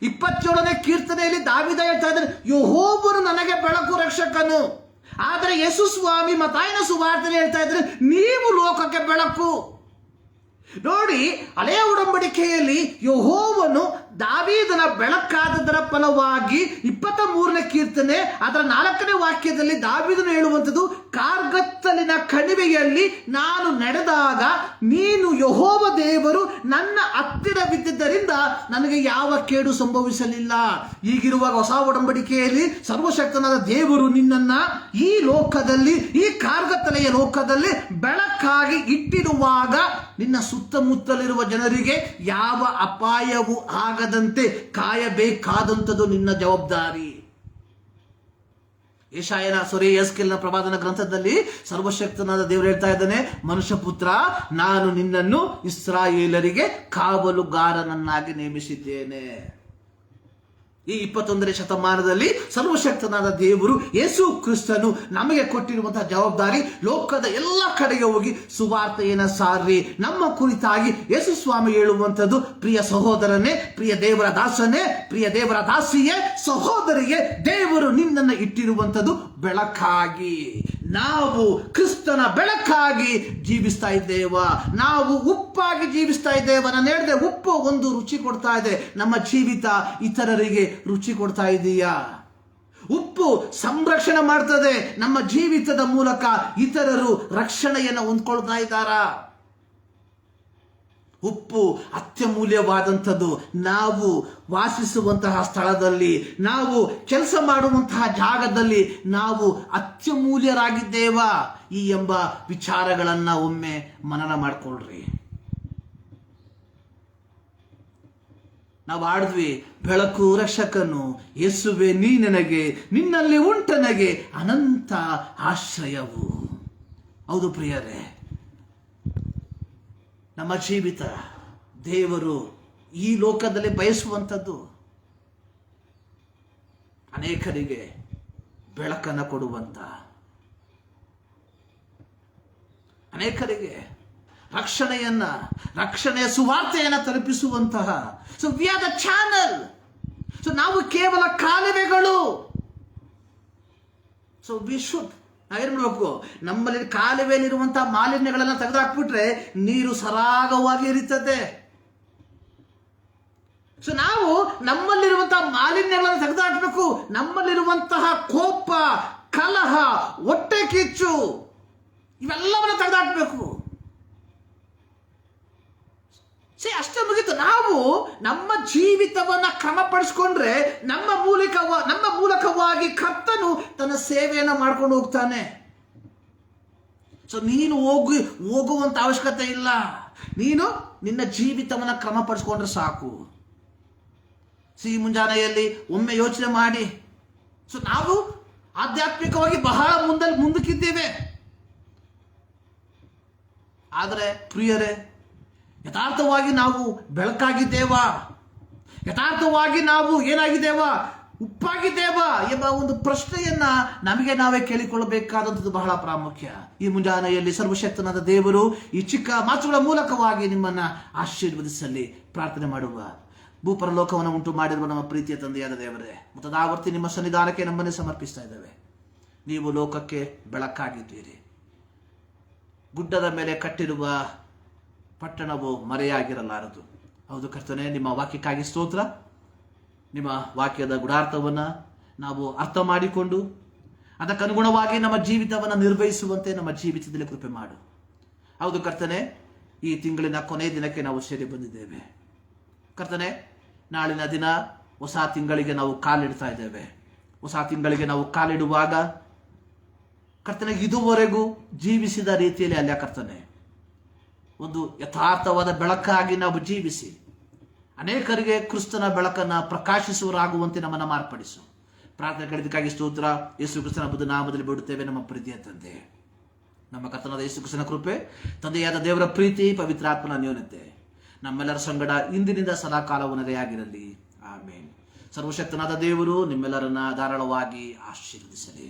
27ನೇ ಕೀರ್ತನೆಯಲ್ಲಿ ದಾವೀದ ಹೇಳ್ತಾ ಇದ್ದಾರೆ, ಯೆಹೋವನು ನನಗೆ ಬೆಳಕು ರಕ್ಷಕನು. ಆದರೆ ಯೇಸು ಸ್ವಾಮಿ ಮತ್ತಾಯನ ಸುವಾರ್ತೆಯಲ್ಲಿ ಹೇಳ್ತಾ ಇದ್ದಾರೆ, ನೀವು ಲೋಕಕ್ಕೆ ಬೆಳಕು. ನೋಡಿ, ಹಳೆಯ ಉಡಂಬಡಿಕೆಯಲ್ಲಿ ಯೆಹೋವನು ಯೆಹೋವನು ದಾವೀದನ ಬೆಳಕಾದದರ ಫಲವಾಗಿ 23ನೇ ಕೀರ್ತನೆ ಅದರ 4ನೇ ವಾಕ್ಯದಲ್ಲಿ ದಾವೀದನು ಹೇಳುವಂಥದ್ದು, ಕಾರ್ಗತ್ತಲಿನ ಕಣಿವೆಯಲ್ಲಿ ನಾನು ನಡೆದಾಗ ನೀನು ಯೆಹೋವ ದೇವರು ನನ್ನ ಹತ್ತಿರವಿದ್ದರಿಂದ ನನಗೆ ಯಾವ ಕೇಡು ಸಂಭವಿಸಲಿಲ್ಲ. ಈಗಿರುವಾಗ ಹೊಸ ಒಡಂಬಡಿಕೆಯಲ್ಲಿ ಸರ್ವಶಕ್ತನಾದ ದೇವರು ನಿನ್ನನ್ನ ಈ ಲೋಕದಲ್ಲಿ, ಈ ಕಾರ್ಗತ್ತಲೆಯ ಲೋಕದಲ್ಲಿ ಬೆಳಕಾಗಿ ಇಟ್ಟಿರುವಾಗ ನಿನ್ನ ಸುತ್ತಮುತ್ತಲಿರುವ ಜನರಿಗೆ ಯಾವ ಅಪಾಯವೂ ಆಗದಂತೆ ಕಾಯಬೇಕಾದಂಥದ್ದು ನಿನ್ನ ಜವಾಬ್ದಾರಿ. ಯೆಹೆಜ್ಕೇಲನ ಪ್ರವಾದನ ಗ್ರಂಥದಲ್ಲಿ ಸರ್ವಶಕ್ತನಾದ ದೇವರು ಹೇಳ್ತಾ ಇದ್ದಾನೆ, ಮನುಷ್ಯ ಪುತ್ರ, ನಾನು ನಿನ್ನನ್ನು ಇಸ್ರಾಯೇಲರಿಗೆ ಕಾವಲುಗಾರನನ್ನಾಗಿ ನೇಮಿಸಿದ್ದೇನೆ. ಈ 21ನೇ ಶತಮಾನದಲ್ಲಿ ಸರ್ವಶಕ್ತನಾದ ದೇವರು ಯೇಸು ಕ್ರಿಸ್ತನು ನಮಗೆ ಕೊಟ್ಟಿರುವಂತಹ ಜವಾಬ್ದಾರಿ, ಲೋಕದ ಎಲ್ಲ ಕಡೆಗೆ ಹೋಗಿ ಸುವಾರ್ತೆಯನ್ನು ಸಾರ್ರಿ. ನಮ್ಮ ಕುರಿತಾಗಿ ಯೇಸು ಸ್ವಾಮಿ ಹೇಳುವಂಥದ್ದು, ಪ್ರಿಯ ಸಹೋದರನೇ, ಪ್ರಿಯ ದೇವರ ದಾಸನೇ, ಪ್ರಿಯ ದೇವರ ದಾಸಿಯೇ, ಸಹೋದರಿಗೆ, ದೇವರು ನಿನ್ನನ್ನು ಇಟ್ಟಿರುವಂಥದ್ದು ಬೆಳಕಾಗಿ. ನಾವು ಕ್ರಿಸ್ತನ ಬೆಳಕಾಗಿ ಜೀವಿಸ್ತಾ ಇದ್ದೇವ. ನಾವು ಉಪ್ಪಾಗಿ ಜೀವಿಸ್ತಾ ಇದ್ದೇವ. ನಾನು ಹೇಳಿದೆ, ಉಪ್ಪು ಒಂದು ರುಚಿ ಕೊಡ್ತಾ ಇದೆ. ನಮ್ಮ ಜೀವಿತ ಇತರರಿಗೆ ರುಚಿ ಕೊಡ್ತಾ ಇದೆಯಾ? ಉಪ್ಪು ಸಂರಕ್ಷಣೆ ಮಾಡ್ತದೆ. ನಮ್ಮ ಜೀವಿತದ ಮೂಲಕ ಇತರರು ರಕ್ಷಣೆಯನ್ನು ಹೊಂದ್ಕೊಳ್ತಾ ಇದ್ದಾರಾ? ಉಪ್ಪು ಅತ್ಯಮೂಲ್ಯವಾದಂಥದ್ದು. ನಾವು ವಾಸಿಸುವಂತಹ ಸ್ಥಳದಲ್ಲಿ, ನಾವು ಕೆಲಸ ಮಾಡುವಂತಹ ಜಾಗದಲ್ಲಿ ನಾವು ಅತ್ಯಮೂಲ್ಯರಾಗಿದ್ದೇವಾ ಈ ಎಂಬ ವಿಚಾರಗಳನ್ನ ಒಮ್ಮೆ ಮನನ ಮಾಡಿಕೊಳ್ಳ್ರಿ. ನಾವು ಆಡಿದ್ವಿ, ಬೆಳಕು ರಕ್ಷಕನು ಯೇಸುವೆ ನೀ ನನಗೆ, ನಿನ್ನಲ್ಲಿ ಉಂಟನಗೆ ಅನಂತ ಆಶ್ರಯವು. ಹೌದು ಪ್ರಿಯರೇ, ನಮ್ಮ ಜೀವಿತ ದೇವರು ಈ ಲೋಕದಲ್ಲಿ ಬಯಸುವಂಥದ್ದು ಅನೇಕರಿಗೆ ಬೆಳಕನ್ನು ಕೊಡುವಂತ, ಅನೇಕರಿಗೆ ರಕ್ಷಣೆಯ ಸುವಾರ್ತೆಯನ್ನು ತಲುಪಿಸುವಂತಹ. So we are the channel. So ನಾವು ಕೇವಲ ಕಾಲುವೆಗಳು. ಸೊ ವಿ ಶುಡ್ ನಾವೇನ್ ಮಾಡಬೇಕು, ನಮ್ಮಲ್ಲಿ ಕಾಲುವೆಯಲ್ಲಿರುವಂತಹ ಮಾಲಿನ್ಯಗಳನ್ನ ತೆಗೆದುಹಾಕ್ಬಿಟ್ರೆ ನೀರು ಸರಾಗವಾಗಿ ಇರುತ್ತದೆ. ಸೊ ನಾವು ನಮ್ಮಲ್ಲಿರುವಂತಹ ಮಾಲಿನ್ಯಗಳನ್ನು ತೆಗೆದುಹಾಕಬೇಕು. ನಮ್ಮಲ್ಲಿರುವಂತಹ ಕೋಪ, ಕಲಹ, ಹೊಟ್ಟೆ ಕಿಚ್ಚು ಇವೆಲ್ಲವನ್ನು ತೆಗೆದುಹಾಕಬೇಕು. ಅಷ್ಟೇ ಮುಗಿತು. ನಾವು ನಮ್ಮ ಜೀವಿತವನ್ನ ಕ್ರಮಪಡಿಸ್ಕೊಂಡ್ರೆ ನಮ್ಮ ಮೂಲಕವಾಗಿ ಕರ್ತನು ತನ್ನ ಸೇವೆಯನ್ನು ಮಾಡ್ಕೊಂಡು ಹೋಗ್ತಾನೆ. ಸೊ ನೀನು ಹೋಗುವಂತ ಅವಶ್ಯಕತೆ ಇಲ್ಲ. ನೀನು ನಿನ್ನ ಜೀವಿತವನ್ನ ಕ್ರಮಪಡಿಸ್ಕೊಂಡ್ರೆ ಸಾಕು. ಈ ಮುಂಜಾನೆಯಲ್ಲಿ ಒಮ್ಮೆ ಯೋಚನೆ ಮಾಡಿ. ಸೊ ನಾವು ಆಧ್ಯಾತ್ಮಿಕವಾಗಿ ಬಹಳ ಮುಂದಕ್ಕಿದ್ದೇವೆ. ಆದರೆ ಪ್ರಿಯರೇ, ಯಥಾರ್ಥವಾಗಿ ನಾವು ಬೆಳಕಾಗಿದ್ದೇವಾ? ಯಥಾರ್ಥವಾಗಿ ನಾವು ಏನಾಗಿದ್ದೇವಾ? ಉಪ್ಪಾಗಿದ್ದೇವಾ ಎಂಬ ಒಂದು ಪ್ರಶ್ನೆಯನ್ನ ನಮಗೆ ನಾವೇ ಕೇಳಿಕೊಳ್ಳಬೇಕಾದಂಥದ್ದು ಬಹಳ ಪ್ರಾಮುಖ್ಯ. ಈ ಮುಂಜಾನೆಯಲ್ಲಿ ಸರ್ವಶಕ್ತನಾದ ದೇವರು ಈ ಚಿಕ್ಕ ಮಾತುಗಳ ಮೂಲಕವಾಗಿ ನಿಮ್ಮನ್ನ ಆಶೀರ್ವದಿಸಲಿ ಪ್ರಾರ್ಥನೆ ಮಾಡುವ. ಭೂಪರಲೋಕವನ್ನು ಉಂಟು ಮಾಡಿರುವ ನಮ್ಮ ಪ್ರೀತಿಯ ತಂದೆಯಾದ ದೇವರೇ, ಮುತದಾವರ್ತಿ ನಿಮ್ಮ ಸನ್ನಿಧಾನಕ್ಕೆ ನಮ್ಮನ್ನೇ ಸಮರ್ಪಿಸ್ತಾ ಇದ್ದೇವೆ. ನೀವು ಲೋಕಕ್ಕೆ ಬೆಳಕಾಗಿದ್ದೀರಿ. ಗುಡ್ಡದ ಮೇಲೆ ಕಟ್ಟಿರುವ ಪಟ್ಟಣವು ಮರೆಯಾಗಿರಲಾರದು. ಹೌದು ಕರ್ತನೆ, ನಿಮ್ಮ ವಾಕ್ಯಕ್ಕಾಗಿ ಸ್ತೋತ್ರ. ನಿಮ್ಮ ವಾಕ್ಯದ ಗುಡಾರ್ಥವನ್ನು ನಾವು ಅರ್ಥ ಮಾಡಿಕೊಂಡು ಅದಕ್ಕನುಗುಣವಾಗಿ ನಮ್ಮ ಜೀವಿತವನ್ನು ನಿರ್ವಹಿಸುವಂತೆ ನಮ್ಮ ಜೀವಿತದಲ್ಲಿ ಕೃಪೆ ಮಾಡು. ಹೌದು ಕರ್ತನೆ, ಈ ತಿಂಗಳಿನ ಕೊನೆಯ ದಿನಕ್ಕೆ ನಾವು ಸೇರಿ ಬಂದಿದ್ದೇವೆ. ಕರ್ತನೆ, ನಾಳಿನ ದಿನ ಹೊಸ ತಿಂಗಳಿಗೆ ನಾವು ಕಾಲಿಡ್ತಾ ಇದ್ದೇವೆ. ಹೊಸ ತಿಂಗಳಿಗೆ ನಾವು ಕಾಲಿಡುವಾಗ ಕರ್ತನೆ, ಇದುವರೆಗೂ ಜೀವಿಸಿದ ರೀತಿಯಲ್ಲಿ ಅಲ್ಲ ಕರ್ತನೆ, ಒಂದು ಯಥಾರ್ಥವಾದ ಬೆಳಕಾಗಿ ನಾವು ಜೀವಿಸಿ ಅನೇಕರಿಗೆ ಕ್ರಿಸ್ತನ ಬೆಳಕನ್ನು ಪ್ರಕಾಶಿಸುವರಾಗುವಂತೆ ನಮ್ಮನ್ನು ಮಾರ್ಪಡಿಸು. ಪ್ರಾರ್ಥನೆ ಕಡಿದಕ್ಕಾಗಿ ಸ್ತೋತ್ರ. ಯೇಸು ಕ್ರಿಸ್ತನ ಬುದ್ಧ ನಾಮದಲ್ಲಿ ಬಿಡುತ್ತೇವೆ ನಮ್ಮ ಪ್ರೀತಿಯ ತಂದೆ. ನಮ್ಮ ಕರ್ತನಾದ ಯೇಸು ಕ್ರಿಸ್ತನ ಕೃಪೆ, ತಂದೆಯಾದ ದೇವರ ಪ್ರೀತಿ, ಪವಿತ್ರಾತ್ಮನ ನ್ಯೂನತೆ ನಮ್ಮೆಲ್ಲರ ಸಂಗಡ ಇಂದಿನಿಂದ ಸದಾಕಾಲವು ನೆರೆಯಾಗಿರಲಿ. ಆಮೇನ್. ಸರ್ವಶಕ್ತನಾದ ದೇವರು ನಿಮ್ಮೆಲ್ಲರನ್ನ ಧಾರಾಳವಾಗಿ ಆಶೀರ್ವದಿಸಲಿ.